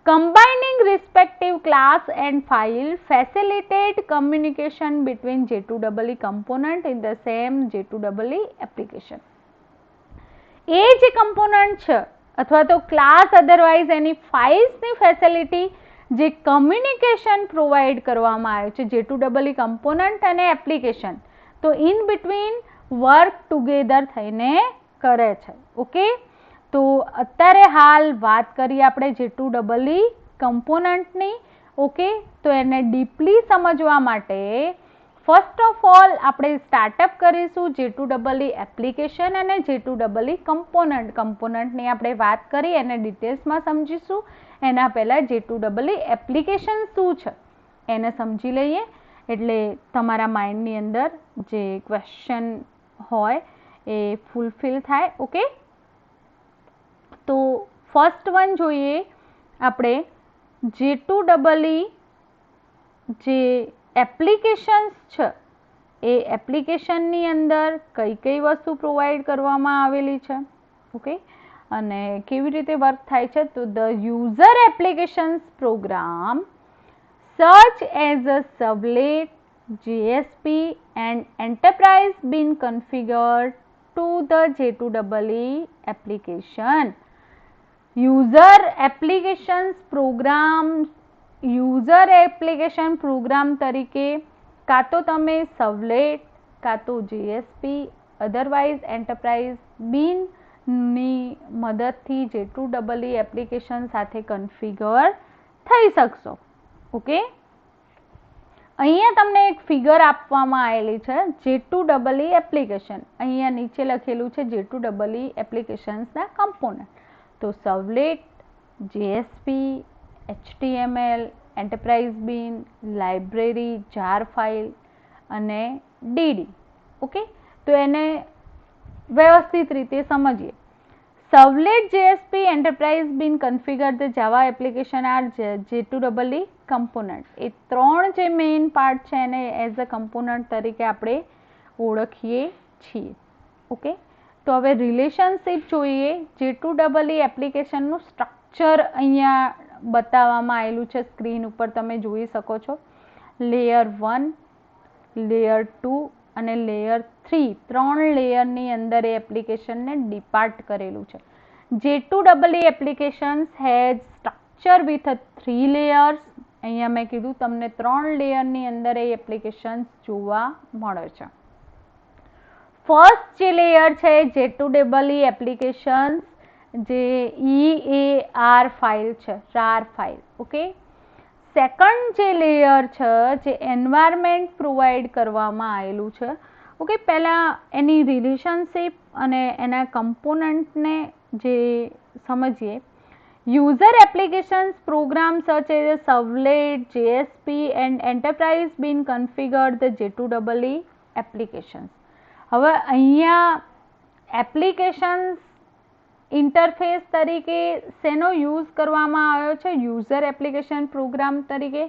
Combining respective class and file facilitate communication between J2EE component in the same J2EE application. એ જે કમ્પોનન્ટ છે અથવા તો ક્લાસ અધરવાઇઝ એની ફાઇલ્સની ફેસિલિટી જે કમ્યુનિકેશન પ્રોવાઈડ કરવામાં આવ્યું છે J2EE કમ્પોનન્ટ અને એપ્લિકેશન, તો ઇન બિટવીન વર્ક ટુગેધર થઈને કરે છે. ઓકે, તો અત્યારે હાલ વાત કરીએ આપણે J2EE કમ્પોનન્ટની. ઓકે, તો એને ડીપલી સમજવા માટે ફર્સ્ટ ઓફ ઓલ આપણે સ્ટાર્ટઅપ કરીશું J2EE એપ્લિકેશન અને J2EE કમ્પોનન્ટની આપણે વાત કરી એને ડિટેલ્સમાં સમજીશું. એના પહેલાં J2EE એપ્લિકેશન શું છે એને સમજી લઈએ એટલે તમારા માઇન્ડની અંદર જે ક્વેશ્ચન હોય એ ફૂલફિલ થાય. ઓકે, તો ફર્સ્ટ વન જોઈએ આપણે J2EE જે એપ્લિકેશન્સ છે એ એપ્લિકેશનની અંદર કઈ કઈ વસ્તુ પ્રોવાઈડ કરવામાં આવેલી છે. ઓકે, અને કેવી રીતે વર્ક થાય છે તો the user applications program such as a servlet, JSP and enterprise been configured to the J2EE application. User application program તરીકે કાં તો તમે સર્વલેટ કાં તો JSP અધરવાઇઝ એન્ટરપ્રાઇઝ બીન ની મદદથી J2EE એપ્લિકેશન સાથે કન્ફિગર થઈ શકશો. ઓકે, અહીંયા તમને એક ફિગર આપવામાં આવેલી છે J2EE એપ્લિકેશન. અહીંયા નીચે લખેલું છે J2EE એપ્લિકેશન્સના કમ્પોનન્ટ. તો servlet, JSP, HTML, enterprise bean, library, jar file અને DD. ઓકે, તો એને વ્યવસ્થિત રીતે સમજીએ. Servlet, JSP, enterprise bean configure the Java application are J2EE component. એ ત્રણ જે મેઇન પાર્ટ છે એને એઝ અ કમ્પોનન્ટ તરીકે આપણે ઓળખીએ છીએ. ઓકે, તો હવે રિલેશનશિપ જોઈએ. J2EE એપ્લિકેશનનું સ્ટ્રક્ચર અહીંયા બતાવવામાં આવેલું છે, સ્ક્રીન ઉપર તમે જોઈ શકો છો. લેયર 1, લેયર 2 અને લેયર 3 ત્રણ લેયરની અંદર એ એપ્લિકેશનને ડિપાર્ટ કરેલું છે. J2EE applications has structure with 3 layers. અહીંયા મેં કીધું તમને ત્રણ લેયરની અંદર એ એપ્લિકેશન્સ જોવા મળે છે. ફર્સ્ટ જે લેયર છે J2EE એપ્લિકેશન્સ જે EAR ફાઇલ છે, RAR ફાઇલ. ઓકે, સેકન્ડ જે લેયર છે જે એન્વાયરમેન્ટ પ્રોવાઈડ કરવામાં આવેલું છે. ઓકે, પહેલાં એની રિલેશનશિપ અને એના કમ્પોનન્ટને જે સમજીએ. User applications program such as servlet, JSP and enterprise bean configured the J2EE applications. હવે અહીંયા એપ્લિકેશન્સ ઇન્ટરફેસ તરીકે શેનો યુઝ કરવામાં આવ્યો છે? યુઝર એપ્લિકેશન પ્રોગ્રામ તરીકે.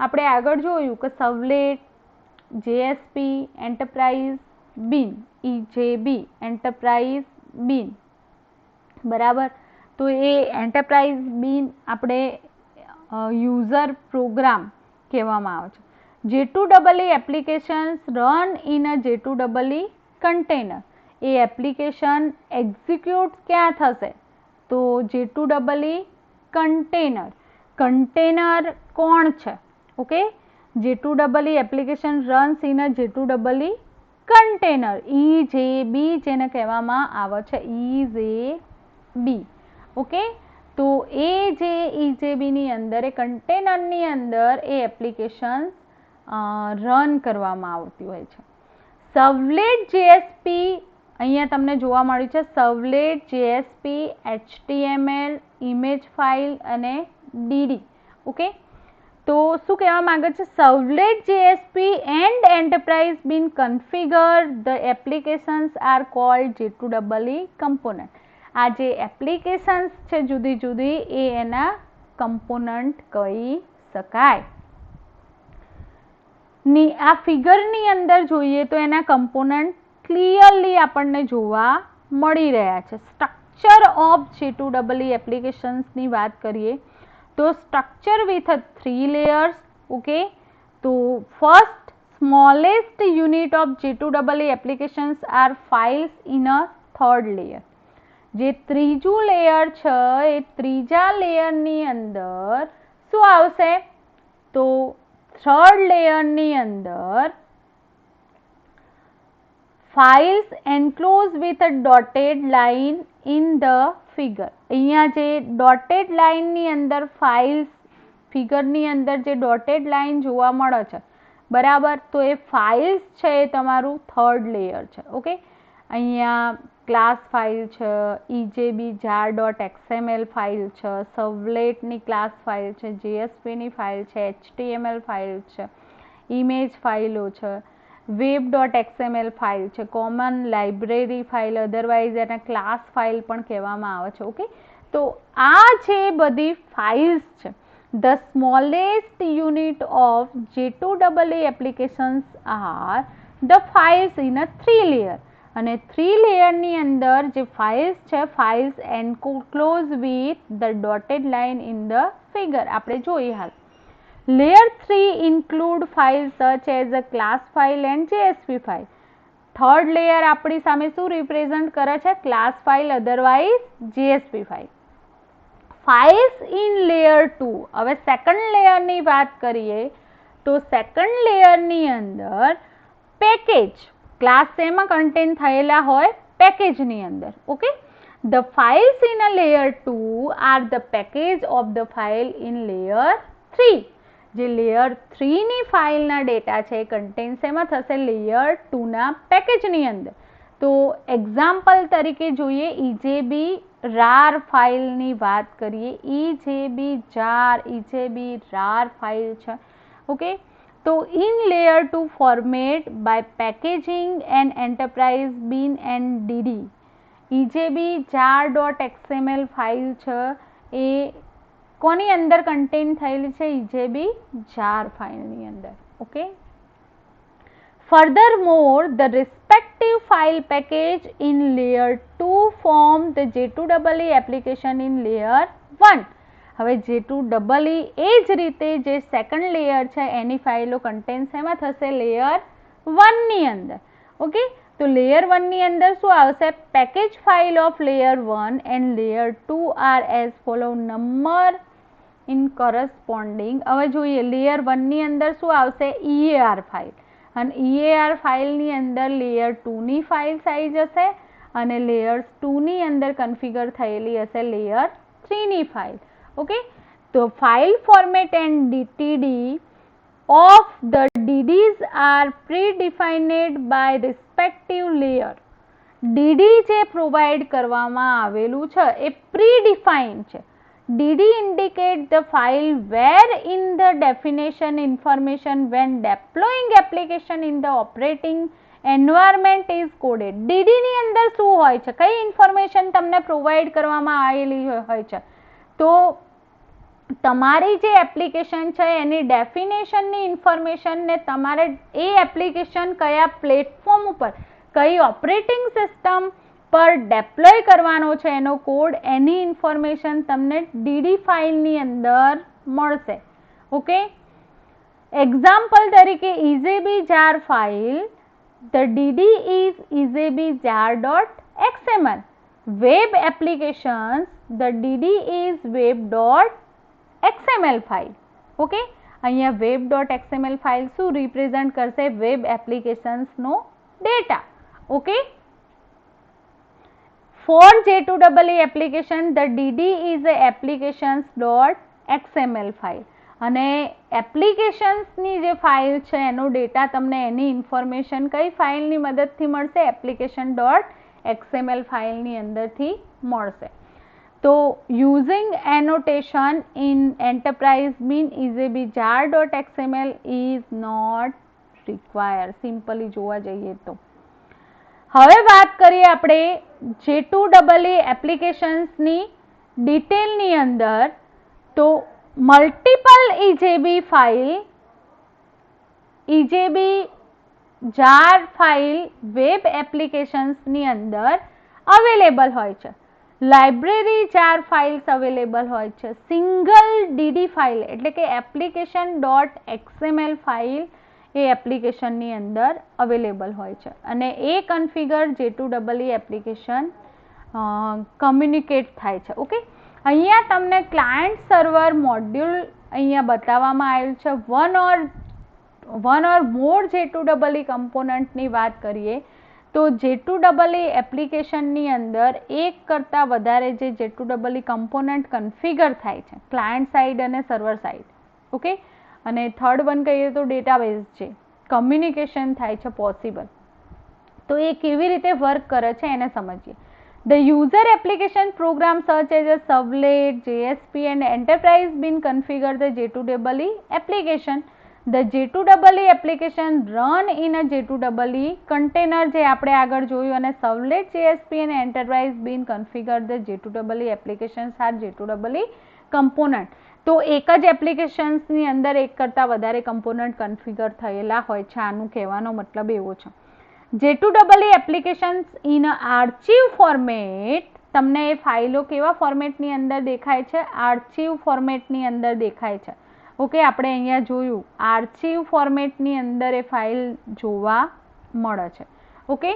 આપણે આગળ જોયું કે સર્વલેટ, JSP, એન્ટરપ્રાઇઝ બીન, EJB, એન્ટરપ્રાઇઝ બીન, બરાબર. તો એ એન્ટરપ્રાઇઝ બીન આપણે યુઝર પ્રોગ્રામ કહેવામાં આવે છે. J2EE applications run in a J2EE container. A application execute ક્યાં થશે? તો J2EE કન્ટેનર. કન્ટેનર કોણ છે? Okay, J2EE application runs in a J2EE container, EJB જેને કહેવામાં આવે છે, EJB. ઓકે, તો એ જે EJB ની અંદર એ કન્ટેનરની અંદર એ એપ્લિકેશન રન કરવામાં આવતી હોય છે. સર્વલેટ, JSP અહીંયા તમને જોવા મળ્યું છે servlet, JSP, HTML, image file અને DD. ઓકે, તો શું કહેવા માંગે છે? Servlet, JSP and enterprise bean configure the applications are called J2EE component. આ જે એપ્લિકેશન્સ છે જુદી જુદી એ એના કમ્પોનન્ટ કહી શકાય. આ ફિગરની અંદર જોઈએ તો એના કમ્પોનન્ટ ક્લિયરલી આપણને જોવા મળી રહ્યા છે. સ્ટ્રક્ચર ઓફ J2EE એપ્લિકેશન્સની વાત કરીએ તો સ્ટ્રક્ચર વિથ 3 લેયર્સ. ઓકે, તો first smallest unit of J2EE applications R files in a third layer. જે ત્રીજું લેયર છે એ ત્રીજા લેયરની અંદર શું આવશે? તો થર્ડ લેયરની અંદર files enclosed with a dotted line in the figure. અહીંયા જે dotted line ની અંદર files ફિગરની અંદર જે dotted line જોવા મળે છે, બરાબર. તો એ ફાઇલ્સ છે એ તમારું થર્ડ લેયર છે. ઓકે, અહીંયા ક્લાસ ફાઇલ છે, ઈજેબી jar ડોટ XML ફાઇલ છે, સર્વલેટની ક્લાસ ફાઇલ છે, JSPની ફાઇલ છે, HTML ફાઇલ છે, ઇમેજ ફાઇલો છે, વેબ ડોટ XML ફાઇલ છે, કોમન લાઇબ્રેરી ફાઇલ, અધરવાઇઝ એને ક્લાસ ફાઇલ પણ કહેવામાં આવે છે. ઓકે, તો આ છે બધી ફાઇલ્સ છે. The smallest unit of J2EE applications are the files in a 3 layer. અને 3 લેયરની અંદર જે ફાઇલ્સ છે, files enclosed with the dotted line in the figure. આપણે જોઈએ હાલ. Layer 3 include files such as a class file and JSP file. Third layer આપણી સામે શું રિપ્રેઝન્ટ કરે છે? Class file, otherwise JSP file. Files in layer 2. હવે second લેયરની વાત કરીએ તો સેકન્ડ લેયરની અંદર પેકેજ, ક્લાસ શેમાં કન્ટેન થયેલા હોય? પેકેજની અંદર. Okay, the files in a layer 2 are the package of the file in layer 3. જે લેયર 3 ની ફાઇલના ડેટા છે એ કન્ટેન શેમાં થશે? લેયર 2 ના પેકેજની અંદર. તો એક્ઝામ્પલ તરીકે જોઈએ, ઈજેબી rar ફાઇલની વાત કરીએ. EJB jar, EJB rar file છે. ઓકે, તો in layer 2 format by packaging and enterprise bean and DD. EJB jar dot XML file છે એ કોની અંદર કન્ટેન થયેલી છે? ઈજેબી jar ફાઇલની અંદર. Okay, furthermore the respective file package in layer 2 form the J2EE application in layer 1. હવે J2EE એ જ રીતે જે સેકન્ડ લેયર છે એની ફાઇલો કન્ટેન શેમાં થશે? લેયર 1 ની અંદર. ઓકે, તો લેયર 1 ની અંદર શું આવશે? Package file of layer 1 and layer 2 are as follow. Number in corresponding. હવે જોઈએ, લેયર 1 ની અંદર શું આવશે? EAR file. અને EAR ફાઇલની અંદર લેયર 2 ની ફાઇલ સાઇઝ હશે અને લેયર 2 ની અંદર કન્ફિગર થયેલી હશે લેયર 3 ની ફાઇલ. ઓકે, તો file format and DTD of the DDs are predefined by respective layer. DD જે પ્રોવાઈડ કરવામાં આવેલું છે એ પ્રીડિફાઇન છે. DD indicate the file where in the definition information when deploying application in the operating environment is coded. DD ની અંદર શું હોય છે? કઈ ઇન્ફોર્મેશન તમને પ્રોવાઈડ કરવામાં આવેલી હોય છે? તો તમારી જે એપ્લિકેશન છે એની ડેફિનેશનની ઇન્ફોર્મેશન ને તમારે એ એપ્લિકેશન કયા પ્લેટફોર્મ ઉપર, કઈ ઓપરેટિંગ સિસ્ટમ પર ડેપ્લોય કરવાનો છે એનો કોડ, એની ઇન્ફોર્મેશન તમને ડીડી ફાઇલની અંદર મળશે. ઓકે, એક્ઝામ્પલ તરીકે EJB jar file, the DD is EJB jar dot XML. Web applications, the DD is web dot XML file. Okay, અહીંયા વેબ ડોટ XML ફાઇલ શું રિપ્રેઝન્ટ કરશે? વેબ એપ્લિકેશન્સનો data. Okay, for J2EE application the DD is a applications.xml file. અને એપ્લિકેશન્સની જે file છે એનો data તમને એની information કઈ ફાઇલની મદદથી મળશે? application.xml ફાઇલની અંદરથી મળશે. તો using annotation in enterprise bean EJB jar dot XML is not required. Simply જોવા જઈએ તો હવે વાત કરીએ આપણે J2EE એપ્લિકેશન્સની ડિટેલની અંદર. તો multiple EJB file, EJB jar file web એપ્લિકેશન્સની અંદર અવેલેબલ હોય છે. લાઇબ્રેરી jar ફાઇલ્સ અવેલેબલ હોય છે. સિંગલ ડીડી ફાઇલ એટલે કે એપ્લિકેશન ડોટ XML ફાઇલ એ એપ્લિકેશનની અંદર અવેલેબલ હોય છે અને એ કન્ફિગર J2EE એપ્લિકેશન કમ્યુનિકેટ થાય છે. ઓકે, અહીંયા તમને ક્લાયન્ટ સર્વર મોડ્યુલ અહીંયા બતાવવામાં આવ્યું છે. વન ઓર મોર J2EE કમ્પોનન્ટની વાત કરીએ તો J2EE એપ્લિકેશનની અંદર એક કરતાં વધારે જે J2EE કમ્પોનન્ટ કન્ફિગર થાય છે, ક્લાયન્ટ સાઇડ અને સર્વર સાઇડ. ઓકે, અને થર્ડ વન કહીએ તો ડેટાબેઝ છે. કમ્યુનિકેશન થાય છે પોસિબલ. તો એ કેવી રીતે વર્ક કરે છે એને સમજીએ. The user application program such as a servlet, JSP and enterprise bin configure the J2EE application. The J2EE application run in a J2EE container જે આપણે આગળ જોયું, અને servlet, JSP અને enterprise bin configure the J2EE applications are J2EE component. તો એક જ એપ્લિકેશન્સની અંદર એક કરતાં વધારે કમ્પોનન્ટ કન્ફિગર થયેલા હોય છે. આનું કહેવાનો મતલબ એવો છે. J2EE applications in a archive format, તમને એ ફાઇલો કેવા ફોર્મેટની અંદર દેખાય છે? આર્ચિવ ફોર્મેટની અંદર દેખાય છે. ઓકે, આપણે અહીંયા જોયું આર્ચિવ ફોર્મેટની અંદર એ ફાઇલ જોવા મળે છે. ઓકે,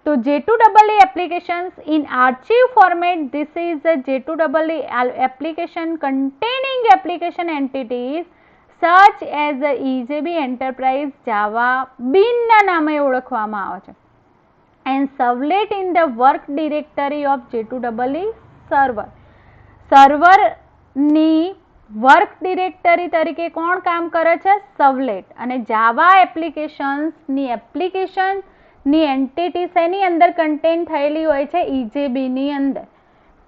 તો J2EE applications in archive format, this is a J2EE application containing application entities such as the EJB Enterprise Java bin ના નામે ઓળખવામાં આવે છે, and servlet in the work directory of J2EE server. સર્વરની વર્ક ડિરેક્ટરી તરીકે કોણ કામ કરે છે? સર્વલેટ. અને જાવા એપ્લિકેશન્સની એન્ટિટી શેની અંદર કન્ટેન થયેલી હોય છે? EJBની અંદર.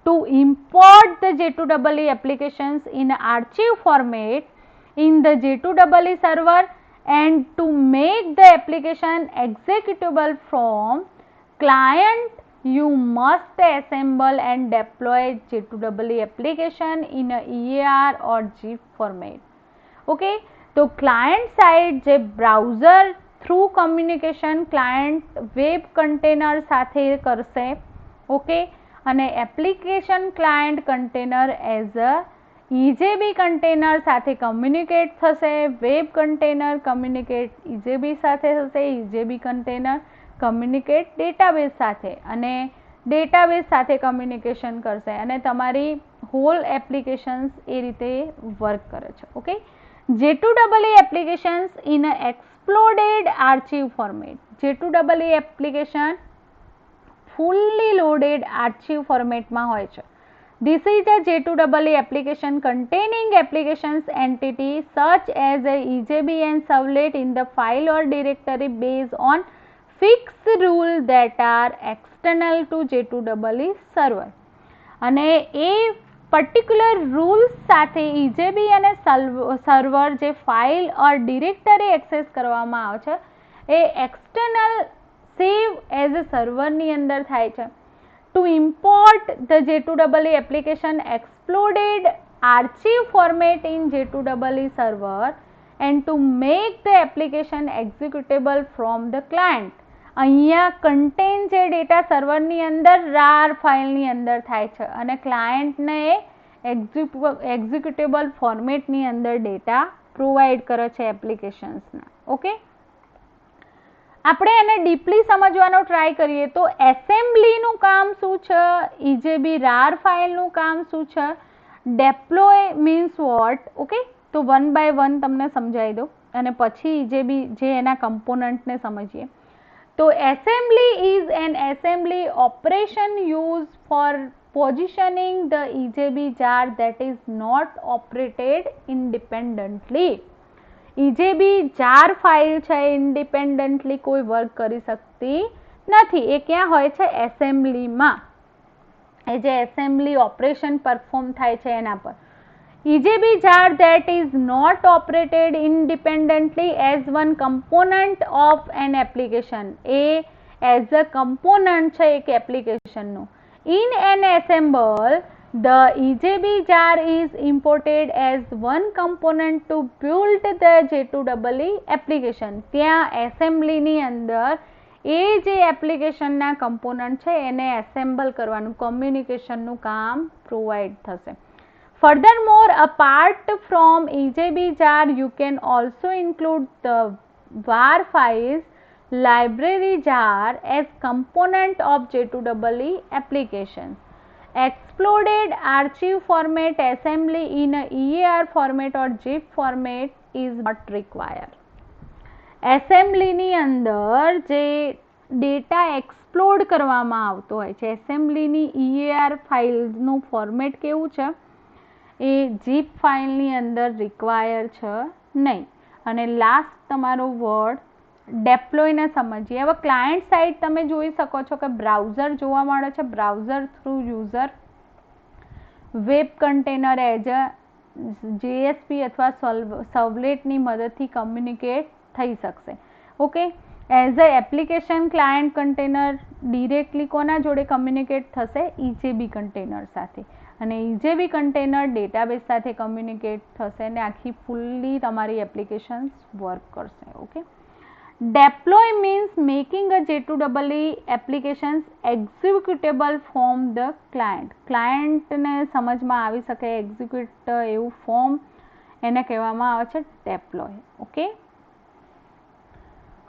To import the J2EE applications in archive format in the J2EE server and to make the application executable from client, you must assemble and deploy J2EE application in a EAR or zip format. Okay, તો client side જે browser through communication client web container સાથે કરશે. Okay, અને application client container as a EJB container સાથે communicate થશે. Web container communicate EJB સાથે થશે. EJB container communicate database સાથે, અને ડેટાબેઝ સાથે કમ્યુનિકેશન કરશે, અને તમારી હોલ એપ્લિકેશન્સ એ રીતે વર્ક કરે છે. Okay, J2EE applications in a exploded archive format. J2EE application fully loaded archive ફોર્મેટમાં હોય છે. This is a J2EE application containing applications entity such as a EJB and servlet in the file or directory based on fixed rule that are external to J2EE server. અને એ particular rules સાથે EJB અને server જે file or directory access કરવામાં આવે છે એ external save as a સર્વરની અંદર થાય છે. To import the J2EE application exploded archive format in J2EE server and to make the application executable from the client. અહીંયા કન્ટેન જે ડેટા સર્વરની અંદર RAR ફાઇલની અંદર થાય છે, અને ક્લાયન્ટને એક્ઝિક્યુટેબલ ફોર્મેટની અંદર ડેટા પ્રોવાઈડ કરે છે એપ્લિકેશન્સના. ઓકે, આપણે એને ડીપલી સમજવાનો ટ્રાય કરીએ તો એસેમ્બલીનું કામ શું છે? EJB RAR ફાઇલનું કામ શું છે? ડેપ્લોય મીન્સ વોટ? ઓકે, તો 1 by 1 તમને સમજાવી દો, અને પછી EJB જે એના કમ્પોનન્ટને સમજીએ. તો assembly is an assembly operation use for positioning the EJB jar that is not operated independently. EJB jar file છે ઇન્ડિપેન્ડન્ટલી કોઈ વર્ક કરી શકતી નથી. એ ક્યાં હોય છે? એસેમ્બલીમાં. એ જે એસેમ્બલી ઓપરેશન પરફોર્મ થાય છે એના પર. EJB jar that is not operated independently as one component of an application. A as a component છે એક એપ્લિકેશનનું. In an assemble, the EJB jar is imported as one component to build the J2EE application. ત્યાં એસેમ્બલીની અંદર એ જે એપ્લિકેશનના component છે એને assemble કરવાનું, કમ્યુનિકેશનનું કામ પ્રોવાઈડ થશે. Furthermore, apart from EJB jar, you can also include the var files library jar as component of J2EE applications. Exploded archive format assembly in a EAR format or zip format is not required. એસેમ્બલીની અંદર જે data explode કરવામાં આવતો હોય છે, એસેમ્બલીની EAR ફાઇલનું format કેવું છે? એ zip ફાઇલની અંદર રિક્વાયર છે નહીં. અને લાસ્ટ તમારો વર્ડ ડેપ્લોયને સમજીએ. હવે ક્લાયન્ટ સાઇડ તમે જોઈ શકો છો કે બ્રાઉઝર જોવા મળે છે. Browser through user web container as a JSP અથવા સર્વલેટની મદદથી કમ્યુનિકેટ થઈ શકશે. Okay, as a application client container directly કોના જોડે કમ્યુનિકેટ થશે? EJB કન્ટેનર સાથે. અને EJB કન્ટેનર ડેટાબેઝ સાથે કમ્યુનિકેટ થશે અને આખી ફૂલ્લી તમારી એપ્લિકેશન વર્ક કરશે. Okay, deploy means making a J2EE applications executable from the client. ક્લાયન્ટને સમજમાં આવી શકે એક્ઝિક્યુટ એવું ફોર્મ એને કહેવામાં આવે છે ડેપ્લોય. ઓકે,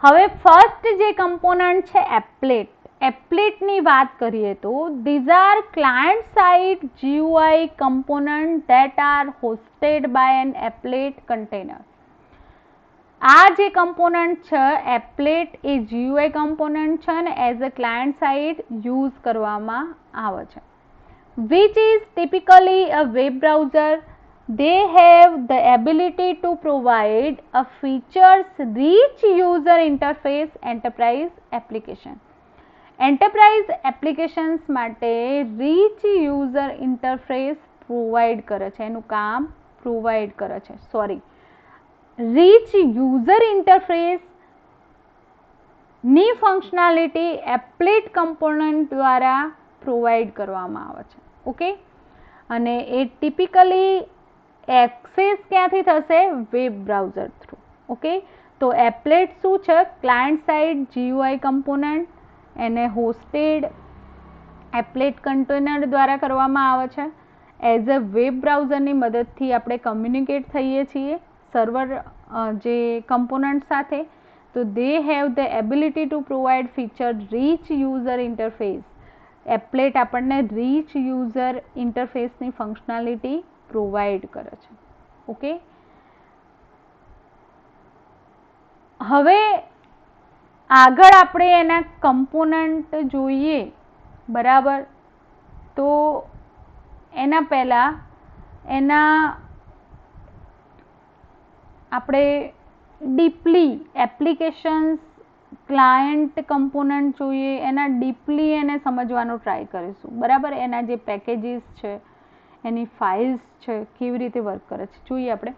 હવે ફર્સ્ટ જે કમ્પોનન્ટ છે એપ્લેટ. એપ્લેટની વાત કરીએ તો these are client side GUI components that are hosted by an applet container. આ જે કમ્પોનન્ટ છે એપ્લેટ એ GUI કમ્પોનન્ટ છે અને as a client side use કરવામાં આવે છે. which is typically a web browser. They have the ability to provide a features rich user interface enterprise application. Enterprise applications માટે rich user interface provide કરે છે. એનું કામ પ્રોવાઈડ કરે છે. રીચ યુઝર ઇન્ટરફેસ ની ફંક્શનાલિટી એપ્લેટ કમ્પોનન્ટ દ્વારા provide કરવામાં આવે છે. ઓકે, અને એ ટિપિકલી એક્સેસ ક્યાંથી થશે? Web browser through. ઓકે, તો એપ્લેટ શું છે? ક્લાયન્ટ સાઇડ GUI કમ્પોનન્ટ, એને હોસ્ટેડ એપ્લેટ કન્ટેનર દ્વારા કરવામાં આવે છે. એઝ અ વેબ બ્રાઉઝરની મદદથી આપણે કમ્યુનિકેટ થઈએ છીએ સર્વર જે કમ્પોનન્ટ સાથે. તો they have the ability to provide feature rich user interface. Applet આપણને રીચ યુઝર ઇન્ટરફેસની ફંક્શનાલિટી પ્રોવાઈડ કરે છે. ઓકે, હવે આગળ આપણે એના કમ્પોનન્ટ જોઈએ, બરાબર. તો એના પહેલાં એના આપણે ડીપલી એપ્લિકેશન્સ ક્લાયન્ટ કમ્પોનન્ટ જોઈએ, એના ડીપલી એને સમજવાનો ટ્રાય કરીશું. બરાબર, એના જે પેકેજીસ છે, એની ફાઇલ્સ છે, કેવી રીતે વર્ક કરે છે જોઈએ આપણે.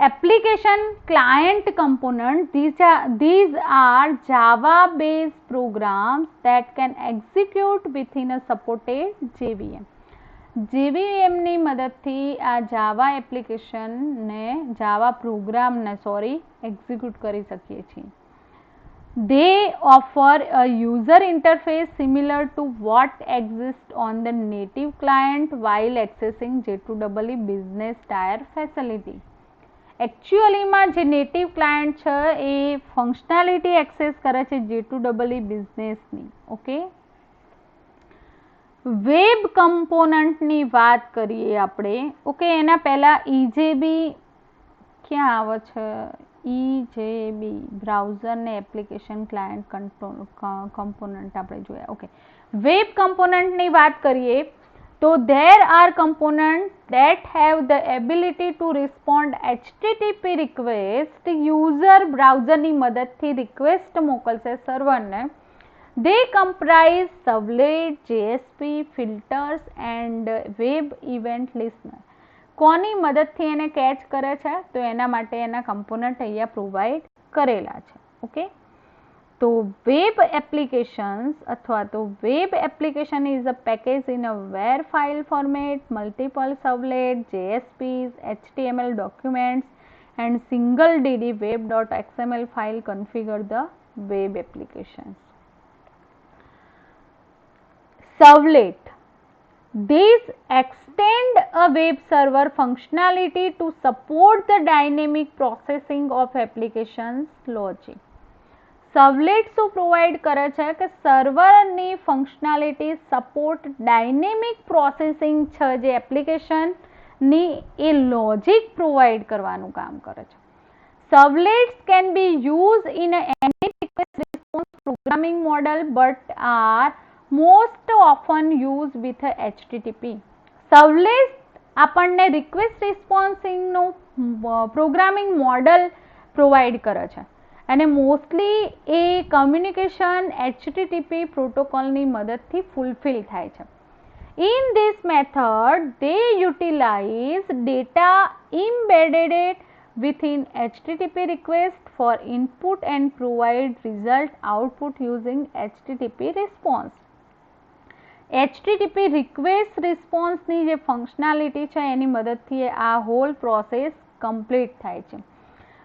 Application client component, these are Java based programs that can execute within a supported JVM. JVM ની મદદથી આ જાવા એપ્લિકેશનને જાવા પ્રોગ્રામને એક્ઝિક્યુટ કરી શકીએ છીએ. They offer a user interface similar to what exists on the native client while accessing J2EE business tier facility. એકચ્યુઅલીમાં જે native client છે એ ફંક્શનાલિટી એક્સેસ કરે છે J2EE બિઝનેસની. ઓકે, વેબ કમ્પોનન્ટની વાત કરીએ આપણે. ઓકે, એના પહેલાં EJB ક્યાં આવે છે? EJB બ્રાઉઝર ને એપ્લિકેશન ક્લાયન્ટ કમ્પોનન્ટ આપણે જોયા. ઓકે, વેબ કમ્પોનન્ટની વાત કરીએ તો there are components that have the ability to respond HTTP request. User બ્રાઉઝરની મદદથી રિક્વેસ્ટ મોકલશે સર્વરને. They comprise servlet, JSP, filters and web event listener. કોની મદદથી એને કેચ કરે છે? તો એના માટે એના કમ્પોનન્ટ અહીંયા પ્રોવાઈડ કરેલા છે. ઓકે, તો વેબ એપ્લિકેશન્સ અથવા તો web application is a package in a war file format, multiple servlet, JSPs, HTML documents and single DD web.xml file configure the web applications. Servlet. These extend a web server functionality to support the dynamic processing of applications logic. સર્વલેટ શું provide કરે છે કે સર્વરની functionality support dynamic processing છે જે એપ્લિકેશનની એ logic provide કરવાનું કામ કરે છે. Servlets can be use in any request response programming model but R most often use with HTTP. સર્વલેટ આપણને રિક્વેસ્ટ રિસ્પોન્સિંગનું પ્રોગ્રામિંગ મોડલ પ્રોવાઈડ કરે છે અને મોસ્ટલી એ કમ્યુનિકેશન HTTP પ્રોટોકોલની મદદથી ફૂલફિલ થાય છે. In this method, they utilize data embedded within HTTP request for input and provide result output using HTTP response. HTTP request response ની જે functionality છે એની મદદથી આ હોલ પ્રોસેસ કમ્પ્લીટ થાય છે.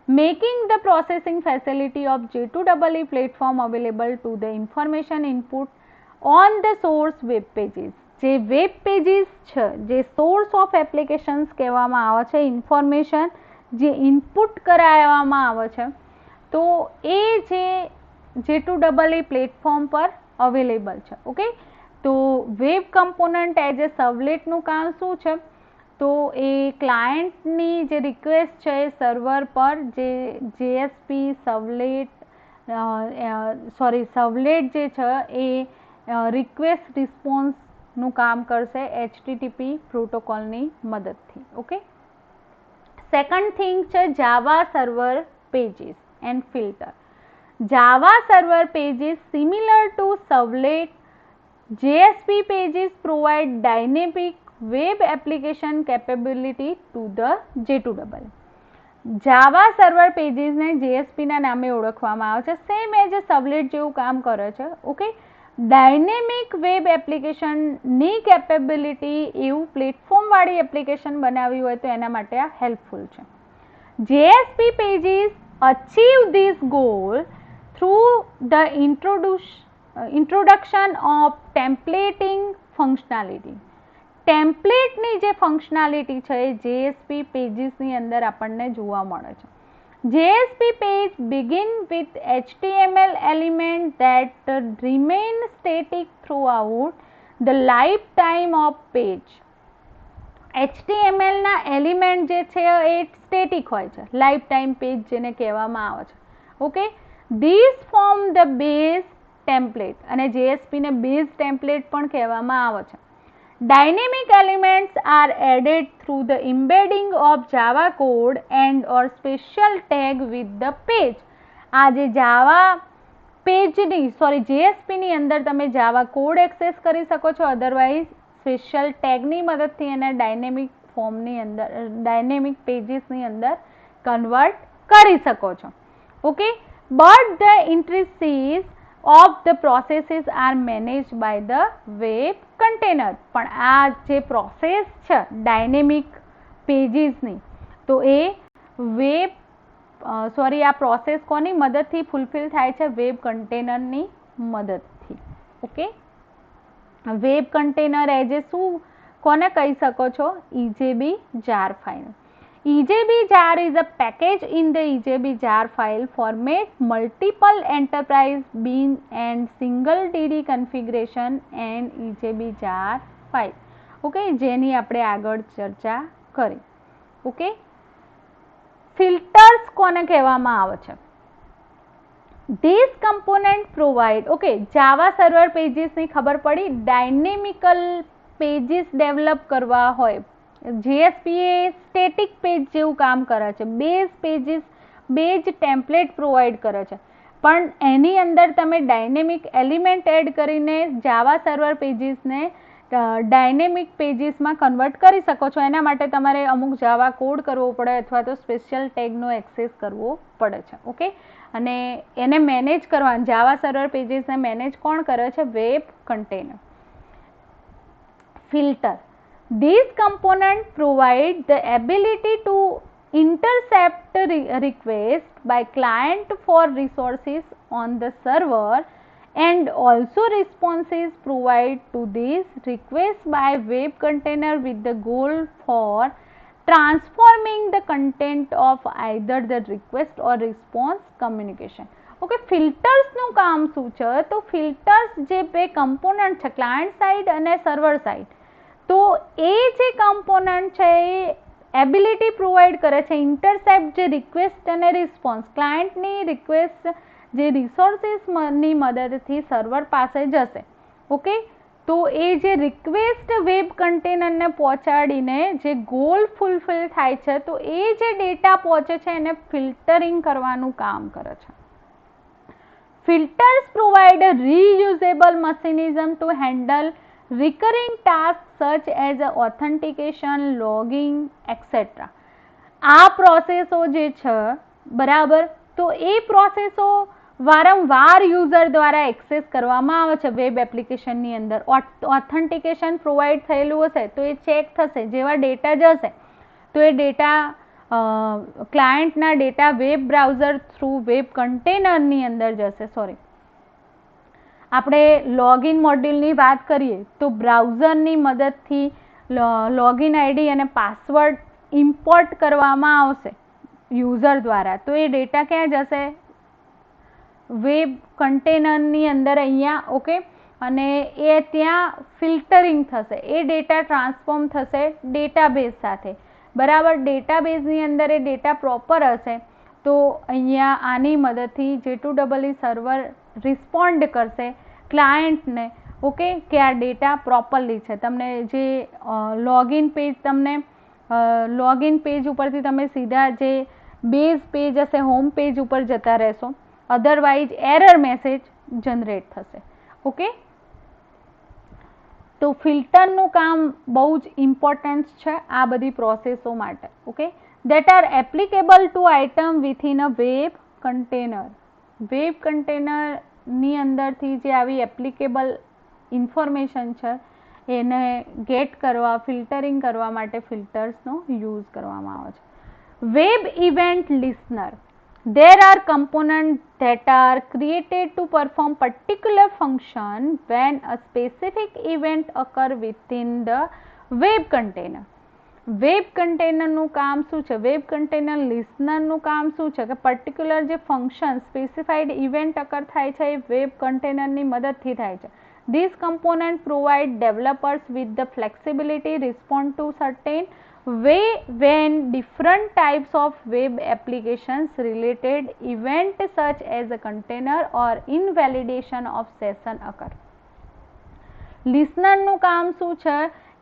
Making the processing facility of J2EE platform available to the information input on the source web pages. જે web pages છે, જે સોર્સ ઓફ એપ્લિકેશન્સ કહેવામાં આવે છે, ઇન્ફોર્મેશન જે ઇનપુટ કરાવવામાં આવે છે, તો એ જે J2EE પ્લેટફોર્મ પર અવેલેબલ છે. ઓકે, તો વેબ કમ્પોનન્ટ એઝ એ સર્વલેટનું કામ શું છે, તો એ ક્લાયન્ટની જે રિક્વેસ્ટ છે એ સર્વર પર જે JSP સર્વલેટ જે છે એ રિક્વેસ્ટ રિસ્પોન્સનું કામ કરશે HTTP પ્રોટોકોલની મદદથી. ઓકે, સેકન્ડ થિંગ છે Java server pages and filter. Java server pages similar to servlet JSP pages provide dynamic web application capability to the J2EE. Java server પેજીસને JSPના નામે ઓળખવામાં આવે છે. સેમ એઝ એ સર્વલેટ જેવું કામ કરે છે. ઓકે, ડાયનેમિક વેબ એપ્લિકેશનની કેપેબિલિટી એવું પ્લેટફોર્મવાળી એપ્લિકેશન બનાવી હોય તો એના માટે આ હેલ્પફુલ છે. JSP pages achieve this goal through the introduction of templating functionality. ટેમ્પલેટની જે ફંક્શનાલિટી છે એ JSP પેજીસની અંદર આપણને જોવા મળે છે. JSP page begin with HTML element that remain static throughout the lifetime of page. HTML ના એલિમેન્ટ જે છે એ સ્ટેટિક હોય છે, લાઈફ ટાઈમ પેજ જેને કહેવામાં આવે છે. Okay, this form the base template, અને JSP ને બેઝ ટેમ્પલેટ પણ કહેવામાં આવે છે. Dynamic elements are added through the embedding of Java code and or special tag with the page. આ જે જાવા પેજની JSP ની અંદર તમે જાવા કોડ એક્સેસ કરી શકો છો, અધરવાઇઝ સ્પેશિયલ ટેગની મદદથી એને ડાયનેમિક ફોર્મની અંદર, ડાયનેમિક પેજીસની અંદર કન્વર્ટ કરી શકો છો. Okay, but the intricacies of the processes are managed by the web container. પણ આ જે પ્રોસેસ છે ડાયનેમિક પેજીસની, તો એ આ પ્રોસેસ કોની મદદથી ફૂલફિલ થાય છે? વેબ કન્ટેનરની મદદથી. Okay, web container as a શું કોને કહી શકો છો? EJB jar file. EJB jar is a package in the EJB jar file format, multiple enterprise bin and single DD configuration and EJB jar file. Okay, જેની આપણે આગળ ચર્ચા કરી. ઓકે, ફિલ્ટર્સ કોને કહેવામાં આવે છે? These component provide, okay, Java server પેજીસની ખબર પડી, ડાયનેમિકલ પેજીસ ડેવલપ કરવા હોય, JSP એ સ્ટેટિક પેજ જેવું કામ કરે છે, base pages, base template provide કરે છે, પણ એની અંદર તમે ડાયનેમિક એલિમેન્ટ એડ કરીને જાવા સર્વર પેજીસને ડાયનેમિક પેજીસમાં કન્વર્ટ કરી શકો છો. એના માટે તમારે અમુક જાવા કોડ કરવો પડે અથવા તો સ્પેશિયલ ટેગનો એક્સેસ કરવો પડે છે. ઓકે, અને એને મેનેજ કરવા, જાવા સર્વર પેજીસને મેનેજ કોણ કરે છે? Web container. Filter. These components provide the ability to intercept requests by client for resources on the server and also responses provide to these requests by web container with the goal for transforming the content of either the request or response communication. Okay, ફિલ્ટર્સનું કામ શું છે? તો filters જે બે component છે, client side અને server side, તો એ જે કમ્પોનન્ટ છે એ એબિલિટી પ્રોવાઈડ કરે છે, ઇન્ટરસેપ્ટ જે રિક્વેસ્ટ અને રિસ્પોન્સ, ક્લાયન્ટની રિક્વેસ્ટ જે રિસોર્સિસની મદદથી સર્વર પાસે જશે. ઓકે, તો એ જે રિક્વેસ્ટ વેબ કન્ટેનરને પહોંચાડીને જે ગોલ ફૂલફિલ થાય છે, તો એ જે ડેટા પહોંચે છે એને ફિલ્ટરિંગ કરવાનું કામ કરે છે. Filters provide a reusable mechanism to handle recurring tasks such as authentication, logging, etc. આ પ્રોસેસો જે છે બરાબર, તો એ પ્રોસેસો વારંવાર યુઝર દ્વારા એક્સેસ કરવામાં આવે છે વેબ એપ્લિકેશનની અંદર. ઓથેન્ટિકેશન પ્રોવાઈડ થયેલું હશે તો એ ચેક થશે, જેવા ડેટા જશે તો એ ડેટા ક્લાયન્ટના data web browser through web કન્ટેનરની અંદર જશે. સોરી, આપણે લોગિન મોડ્યુલની વાત કરીએ તો બ્રાઉઝરની મદદથી લોગિન આઈડી અને પાસવર્ડ ઇમ્પોર્ટ કરવામાં આવશે યુઝર દ્વારા, તો એ ડેટા ક્યાં જશે? વેબ કન્ટેનરની અંદર અહીંયા. ઓકે, અને એ ત્યાં ફિલ્ટરિંગ થશે, એ ડેટા ટ્રાન્સફોર્મ થશે ડેટાબેઝ સાથે, બરાબર. ડેટાબેઝની અંદર એ ડેટા પ્રોપર હશે તો અહીંયા આની મદદથી J2EE સર્વર રિસ્પોન્ડ કરશે ક્લાયન્ટને, ઓકે, કે આ ડેટા પ્રોપરલી છે. તમને જે લોગિન પેજ, તમને લોગિન પેજ ઉપરથી તમે સીધા જે બેઝ પેજ હશે હોમ પેજ ઉપર જતા રહેશો, અધરવાઇઝ એરર મેસેજ જનરેટ થશે. ઓકે, તો ફિલ્ટરનું કામ બહુ જ ઇમ્પોર્ટન્ટ છે આ બધી પ્રોસેસો માટે. Okay, that are applicable to item within a web container. Web કન્ટેનરની અંદરથી જે આવી એપ્લિકેબલ ઇન્ફોર્મેશન છે એને ગેટ કરવા, ફિલ્ટરિંગ કરવા માટે ફિલ્ટર્સનો યુઝ કરવામાં આવે છે. Web event listener. There are components that are created to perform particular function when a specific event occur within the web container. Web કન્ટેનરનું કામ શું છે? વેબ કન્ટેનર લિસનરનું કામ શું છે કે પર્ટિક્યુલર જે ફંક્શન સ્પેસિફાઈડ ઇવેન્ટ અકર થાય છે એ વેબ કન્ટેનરની મદદથી થાય છે. These components provide developers with the flexibility respond to certain way when different types of web applications related event such as a container or invalidation of session occur. લિસનરનું કામ શું છે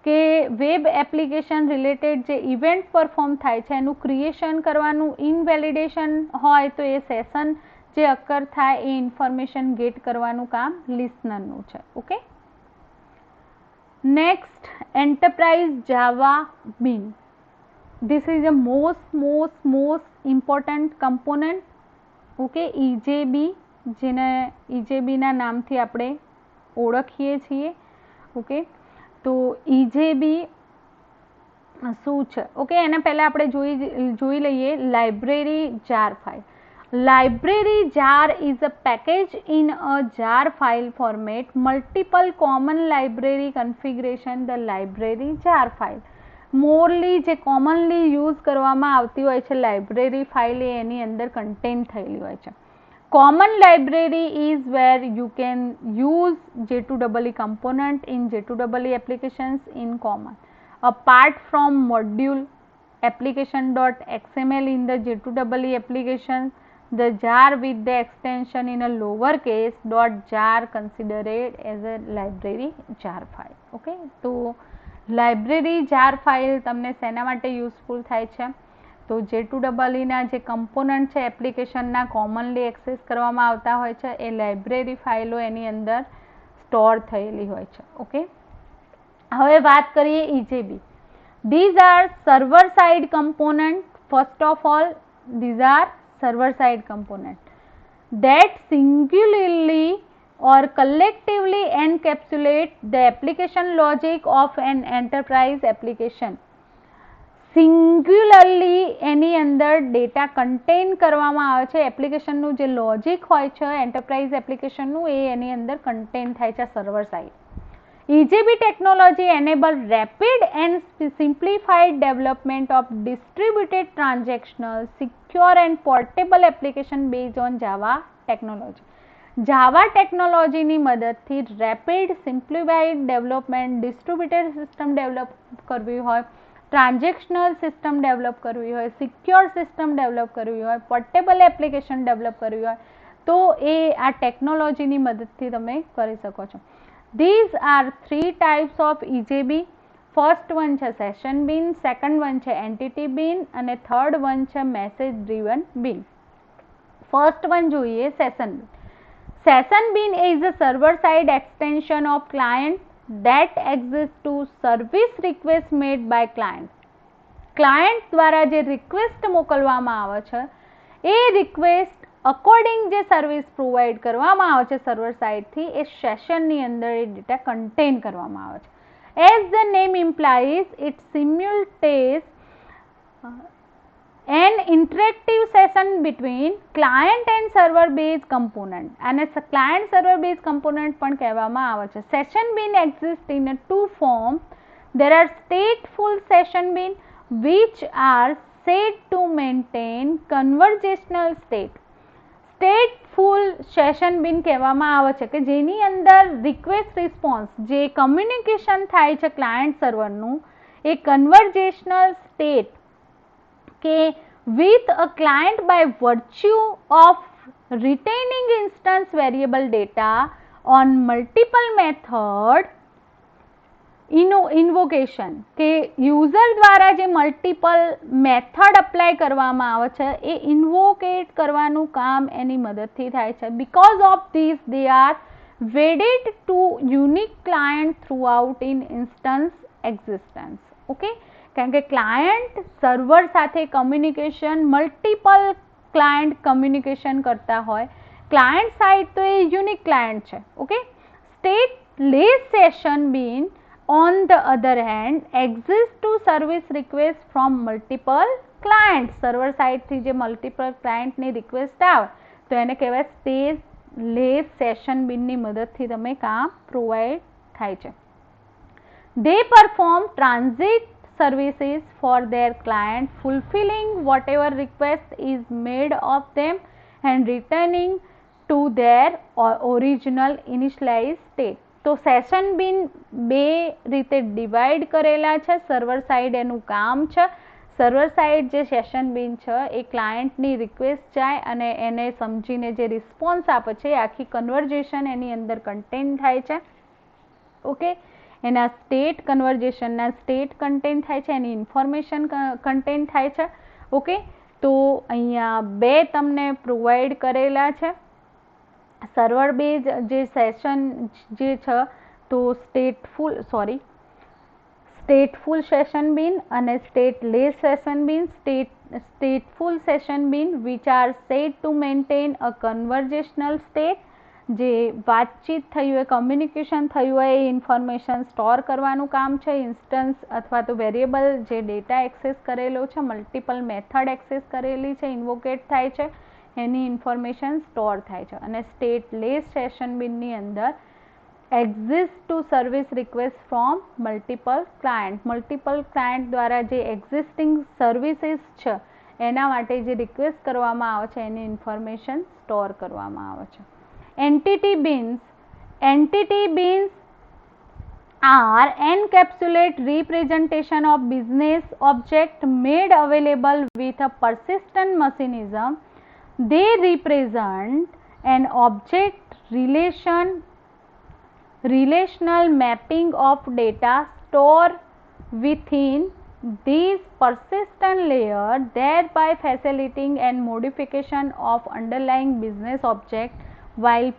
કે વેબ એપ્લિકેશન રિલેટેડ જે event perform થાય છે એનું creation કરવાનું, ઇનવેલિડેશન હોય તો એ સેશન જે અકર થાય એ ઇન્ફોર્મેશન ગેટ કરવાનું કામ લિસનરનું છે. Okay, next enterprise Java bean. This is a most important component. Okay, EJB, જેને EJB ના નામથી આપણે ઓળખીએ છીએ. ઓકે, તો EJB શું છે? ઓકે, એના પહેલાં આપણે જોઈ લઈએ library jar file. Library jar is a package in a jar file format, multiple common library configuration, the library jar file. મોરલી જે કોમનલી યુઝ કરવામાં આવતી હોય છે લાઇબ્રેરી ફાઇલ એ એની અંદર કન્ટેન થયેલી હોય છે. Common library is wear you can use J2EE component in J2EE applications in common. Apart from module application.xml in the J2EE application, the jar with the extension in a lowercase .jar considered as a library jar file. Okay, તો library jar file તમને શેના માટે useful થાય છે? તો J2EE ના જે component છે એપ્લિકેશનના કોમનલી એક્સેસ કરવામાં આવતા હોય છે એ લાઇબ્રેરી ફાઇલો એની અંદર સ્ટોર થયેલી હોય છે. ઓકે, હવે વાત કરીએ EJB. These are server side component. First of all, these are server side component that singularly or collectively encapsulate the application logic of an enterprise application. સિંગ્યુલરલી એની અંદર ડેટા કન્ટેન કરવામાં આવે છે. એપ્લિકેશનનું જે લોજિક હોય છે એન્ટરપ્રાઇઝ એપ્લિકેશનનું એ એની અંદર કન્ટેન થાય છે server side. EJB technology enable rapid and simplified development of distributed transactional, secure and portable application based on Java technology. જાવા ટેકનોલોજીની મદદથી rapid, simplified development, distributed system develop કરવી હોય, ટ્રાન્ઝેક્શનલ સિસ્ટમ ડેવલપ કરવી હોય, secure system develop કરવી હોય, portable application develop કરવી હોય તો એ આ ટેકનોલોજીની મદદથી તમે કરી શકો છો. These are three types of EJB. First one છે સેશન બીન, સેકન્ડ વન છે એન્ટિટી બીન અને થર્ડ વન છે message driven bean. First one જોઈએ session bean. Session bean is a server-side extension of client that exists to service request made by client. Client દ્વારા જે request મોકલવામાં આવે છે એ request according જે service provide કરવામાં આવે છે સર્વર સાઇડથી એ સેશનની અંદર એ ડેટા કન્ટેન કરવામાં આવે છે. As the name implies it simulates an interactive session between client and server based component. અને client server based component પણ કહેવામાં આવે છે. Session bean exists in two forms. There are stateful session bean which are said to maintain conversational state. Stateful session bean કહેવામાં આવે છે કે જેની અંદર રિક્વેસ્ટ રિસ્પોન્સ જે કમ્યુનિકેશન થાય છે ક્લાયન્ટ સર્વરનું એ કન્વર્ઝેશનલ સ્ટેટ કે with a client by virtue of retaining instance variable data on multiple method invocation કે યુઝર દ્વારા જે મલ્ટિપલ મેથડ અપ્લાય કરવામાં આવે છે એ ઇન્વોકેટ કરવાનું કામ એની મદદથી થાય છે. Because of this they are wedded to unique client throughout in instance existence. Okay, કારણ કે ક્લાયન્ટ સર્વર સાથે કમ્યુનિકેશન મલ્ટિપલ ક્લાયન્ટ કમ્યુનિકેશન કરતા હોય. ક્લાયન્ટ સાઇડ તો એ યુનિક ક્લાયન્ટ છે. Okay, stateless session bean on the other hand exists to service request from multiple clients. Server સાઇડથી જે મલ્ટિપલ ક્લાયન્ટની રિક્વેસ્ટ આવે તો એને કહેવાય સ્ટેટલેસ સેશન બીનની મદદથી તમે કામ પ્રોવાઈડ થાય છે. They perform transit services for their client, fulfilling whatever request is made of them and returning to their original initialized state. તો સેશન બીન બે રીતે ડિવાઈડ કરેલા છે. સર્વર સાઇડ એનું કામ છે. સર્વર સાઇડ જે સેશન બીન છે એ ક્લાયન્ટની રિક્વેસ્ટ જાય અને એને સમજીને જે રિસ્પોન્સ આપે છે એ આખી કન્વર્ઝેશન એની અંદર કન્ટેન થાય છે. ઓકે, એના સ્ટેટ કન્વર્ઝેશનના સ્ટેટ કન્ટેન થાય છે, એની ઇન્ફોર્મેશન કન્ટેન થાય છે. ઓકે, તો અહીંયા બે તમને પ્રોવાઈડ કરેલા છે. સર્વર બેઝ જે સેશન જે છે તો સ્ટેટફુલ સેશન બીન અને stateless session bean. Stateful session bean which are said to maintain a conversational state, જે વાતચીત થયું હોય કમ્યુનિકેશન થયું હોય એ ઇન્ફોર્મેશન સ્ટોર કરવાનું કામ છે. ઇન્સ્ટન્સ અથવા તો વેરિયેબલ જે ડેટા એક્સેસ કરેલો છે, મલ્ટિપલ મેથડ એક્સેસ કરેલી છે, ઇન્વોકેટ થાય છે, એની ઇન્ફોર્મેશન સ્ટોર થાય છે. અને સ્ટેટલેસ સેશન બીનની અંદર exist to service request from multiple client દ્વારા જે એક્ઝિસ્ટિંગ સર્વિસીસ છે એના માટે જે રિક્વેસ્ટ કરવામાં આવે છે એની ઇન્ફોર્મેશન સ્ટોર કરવામાં આવે છે. Entity beans are encapsulate representation of business object made available with a persistent mechanism. They represent an object relational mapping of data stored within these persistent layer, thereby facilitating and modification of underlying business object while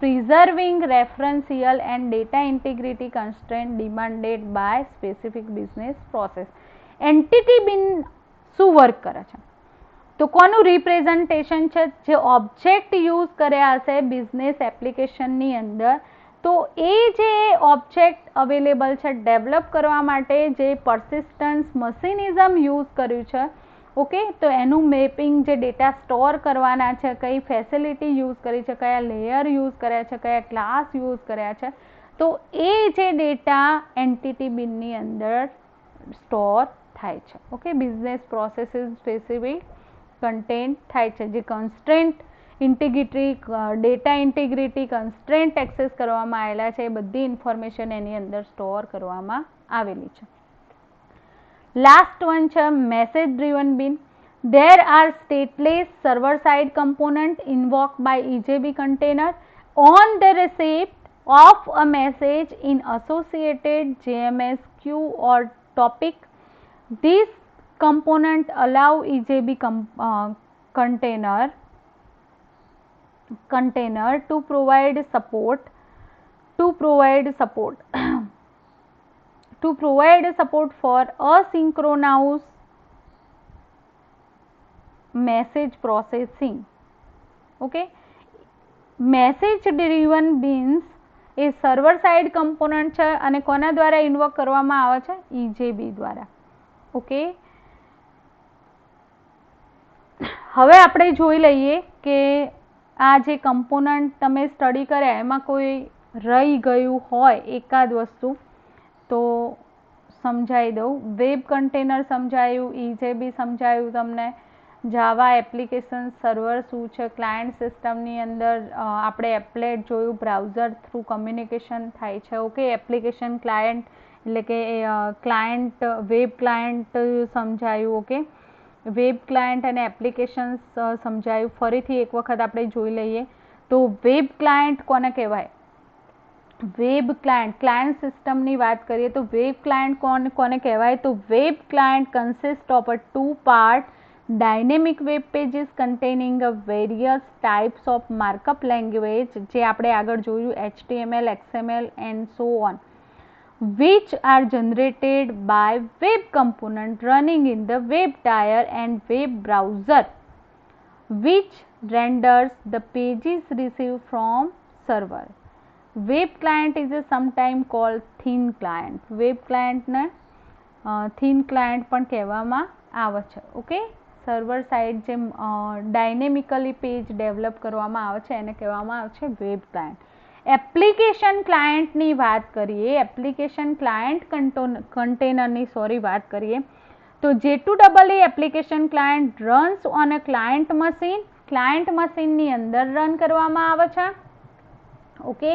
preserving referential and data integrity constraint demanded by specific business process. Entity bean શું work કરે છે? તો કોનું representation છે? જે object use કર્યા હશે business એપ્લિકેશનની અંદર, તો એ જે ઓબ્જેક્ટ અવેલેબલ છે ડેવલપ કરવા માટે જે પર્સિસ્ટન્સ મશીનિઝમ યુઝ કર્યું છે, ઓકે, તો એનું મેપિંગ જે ડેટા સ્ટોર કરવાના છે, કઈ ફેસિલિટી યુઝ કરી છે, કયા લેયર યુઝ કર્યા છે, કયા ક્લાસ યુઝ કર્યા છે, તો એ જે ડેટા એન્ટિટી બીનની અંદર સ્ટોર થાય છે. Okay, business processes specific content થાય છે. જે constraint integrity, data integrity constraint access કરવામાં આવેલા છે એ બધી ઇન્ફોર્મેશન એની અંદર સ્ટોર કરવામાં આવેલી છે. લાસ્ટ વન છે message driven bean. There are stateless server-side component invoked by EJB container on the receipt of a message in associated JMS queue or topic. This component allow EJB container container to provide support to provide support to provide support for asynchronous message processing. Okay, message driven beans A server side component છે અને કોના દ્વારા invoke કરવામાં આવે છે? EJB દ્વારા. Okay, હવે આપણે જોઈ લઈએ કે આ જે કમ્પોનન્ટ તમે સ્ટડી કર્યા એમાં કોઈ રહી ગયું હોય એકાદ વસ્તુ તો સમજાવી દઉં. વેબ કન્ટેનર સમજાયું, EJB સમજાયું તમને, જાવા એપ્લિકેશન સર્વર શું છે, ક્લાયન્ટ સિસ્ટમની અંદર આપણે એપ્લેટ જોયું, બ્રાઉઝર થ્રુ કમ્યુનિકેશન થાય છે. ઓકે, એપ્લિકેશન ક્લાયન્ટ એટલે કે ક્લાયન્ટ વેબ ક્લાયન્ટ સમજાયું. ઓકે, વેબ ક્લાયન્ટ અને એપ્લિકેશન્સ સમજાયું. ફરીથી એક વખત આપણે જોઈ લઈએ તો વેબ ક્લાયન્ટ કોને કહેવાય? વેબ ક્લાયન્ટ, ક્લાયન્ટ સિસ્ટમની વાત કરીએ તો વેબ ક્લાયન્ટ કોને કહેવાય? તો web client consist of a two part dynamic web pages containing a various types of markup language જે આપણે આગળ જોયું HTML, XML and so on, which are generated by web component running in the web tier and web browser, which renders the pages received from server. Web client is a sometime called thin client. Web client ને thin client પણ કહેવામાં આવે છે. Okay, server side જે dynamically page develop કરવામાં આવે છે એને કહેવામાં આવે છે વેબ ક્લાયન્ટ. એપ્લિકેશન ક્લાયન્ટની વાત કરીએ, એપ્લિકેશન ક્લાયન્ટ કન્ટેનરની વાત કરીએ તો J2EE application client runs on a client machine, client મશીનની અંદર રન કરવામાં આવે છે. Okay,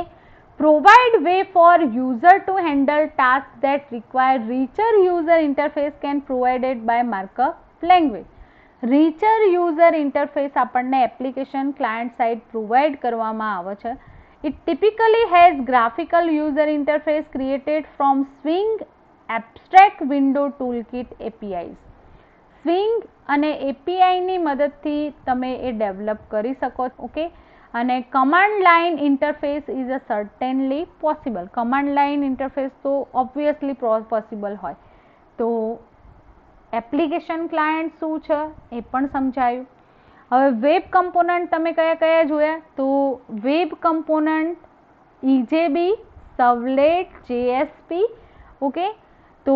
provide way for user to handle tasks that require richer user interface can provided by markup language. richer user interface આપણને application client side provide કરવામાં આવે છે. It typically has graphical user interface created from Swing Abstract Window Toolkit APIs. Swing અને API ની મદદથી તમે એ develop કરી શકો. ઓકે, અને command line interface is a certainly possible. Command line interface તો ઓબ્વિયસલી પોસિબલ હોય. તો એપ્લિકેશન ક્લાયન્ટ શું છે એ પણ સમજાયું. હવે વેબ કમ્પોનન્ટ તમે કયા કયા જોયા? તો web component EJB, સર્વલેટ, JSP. Okay, તો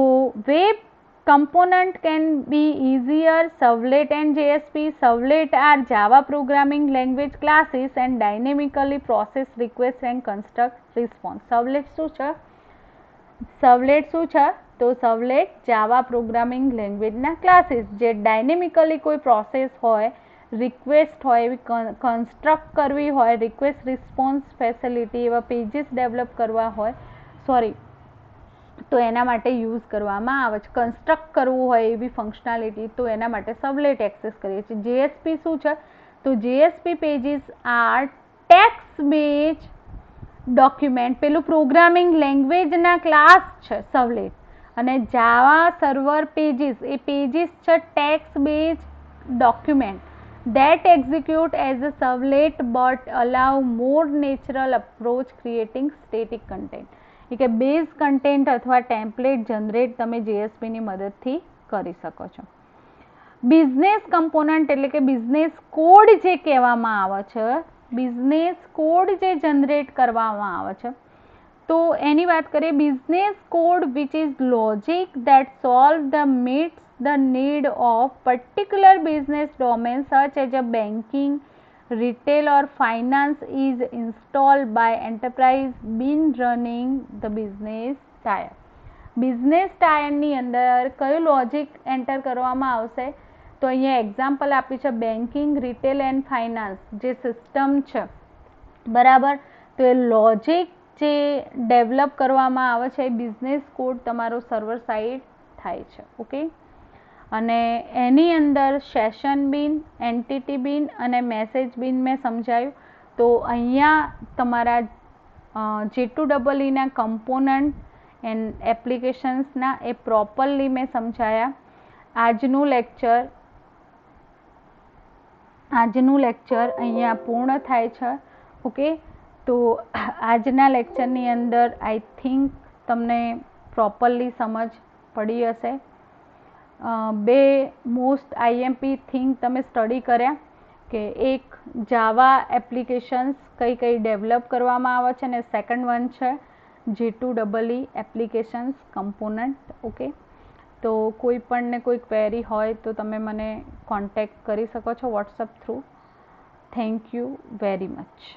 web component can be easier servlet and JSP. Servlet are Java programming language classes and dynamically process request and construct response. Servlet શું છે? સર્વલેટ શું છે? તો સર્વલેટ જાવા પ્રોગ્રામિંગ લેંગ્વેજના ક્લાસીસ જે ડાયનેમિકલી કોઈ પ્રોસેસ હોય, request હોય, એવી કન્સ્ટ્રક્ટ કરવી હોય, રિક્વેસ્ટ રિસ્પોન્સ ફેસિલિટી એવા પેજીસ ડેવલપ કરવા હોય, તો એના માટે યુઝ કરવામાં આવે છે. કન્સ્ટ્રક્ટ કરવું હોય એવી ફંક્શનાલિટી તો એના માટે સર્વલેટ એક્સેસ કરીએ છીએ. JSP શું છે? તો JSP pages are text base document, પેલું પ્રોગ્રામિંગ લેંગ્વેજના ક્લાસ છે સર્વલેટ, અને જાવા સર્વર પેજીસ એ પેજીસ છે text base document that execute as a servlet but allow more natural approach creating static content. કે બેઝ કન્ટેન્ટ અથવા template generate તમે JSPની મદદથી કરી શકો છો. બિઝનેસ કમ્પોનન્ટ એટલે કે બિઝનેસ કોડ જે કહેવામાં આવે છે, બિઝનેસ કોડ જે જનરેટ કરવામાં આવે છે, તો એની વાત કરીએ. Business code which is logic that solve the meets the need of particular business domain such as a banking, retail or finance is installed by enterprise been running the business tier. business tier ની અંદર કયું logic enter કરવામાં આવશે? તો અહીંયા example આપ્યું છે banking, retail and finance જે સિસ્ટમ છે, બરાબર. તો એ લોજિક જે ડેવલપ કરવામાં આવે છે એ બિઝનેસ કોડ તમારો સર્વર સાઇડ થાય છે. ઓકે, અને એની અંદર સેશન બીન, એન્ટિટી બીન અને મેસેજ બીન મેં સમજાયું. તો અહીંયા તમારા J2EEના કમ્પોનન્ટ એન્ડ એપ્લિકેશન્સના એ પ્રોપરલી મેં સમજાયા. આજનું લેક્ચર આજનું લેક્ચર અહીંયા પૂર્ણ થાય છે. ઓકે, તો આજના લેક્ચરની અંદર આઈ થિંક તમને પ્રોપરલી સમજ પડી હશે. બે મોસ્ટ આઈએમપી થિંગ તમે સ્ટડી કર્યા કે એક જાવા એપ્લિકેશન્સ કઈ કઈ ડેવલપ કરવામાં આવે છે, અને સેકન્ડ વન છે J2EE એપ્લિકેશન્સ કમ્પોનન્ટ. ઓકે, તો કોઈ પણને કોઈ ક્વેરી હોય તો તમે મને કોન્ટેક્ટ કરી શકો છો WhatsApp through. Thank you very much.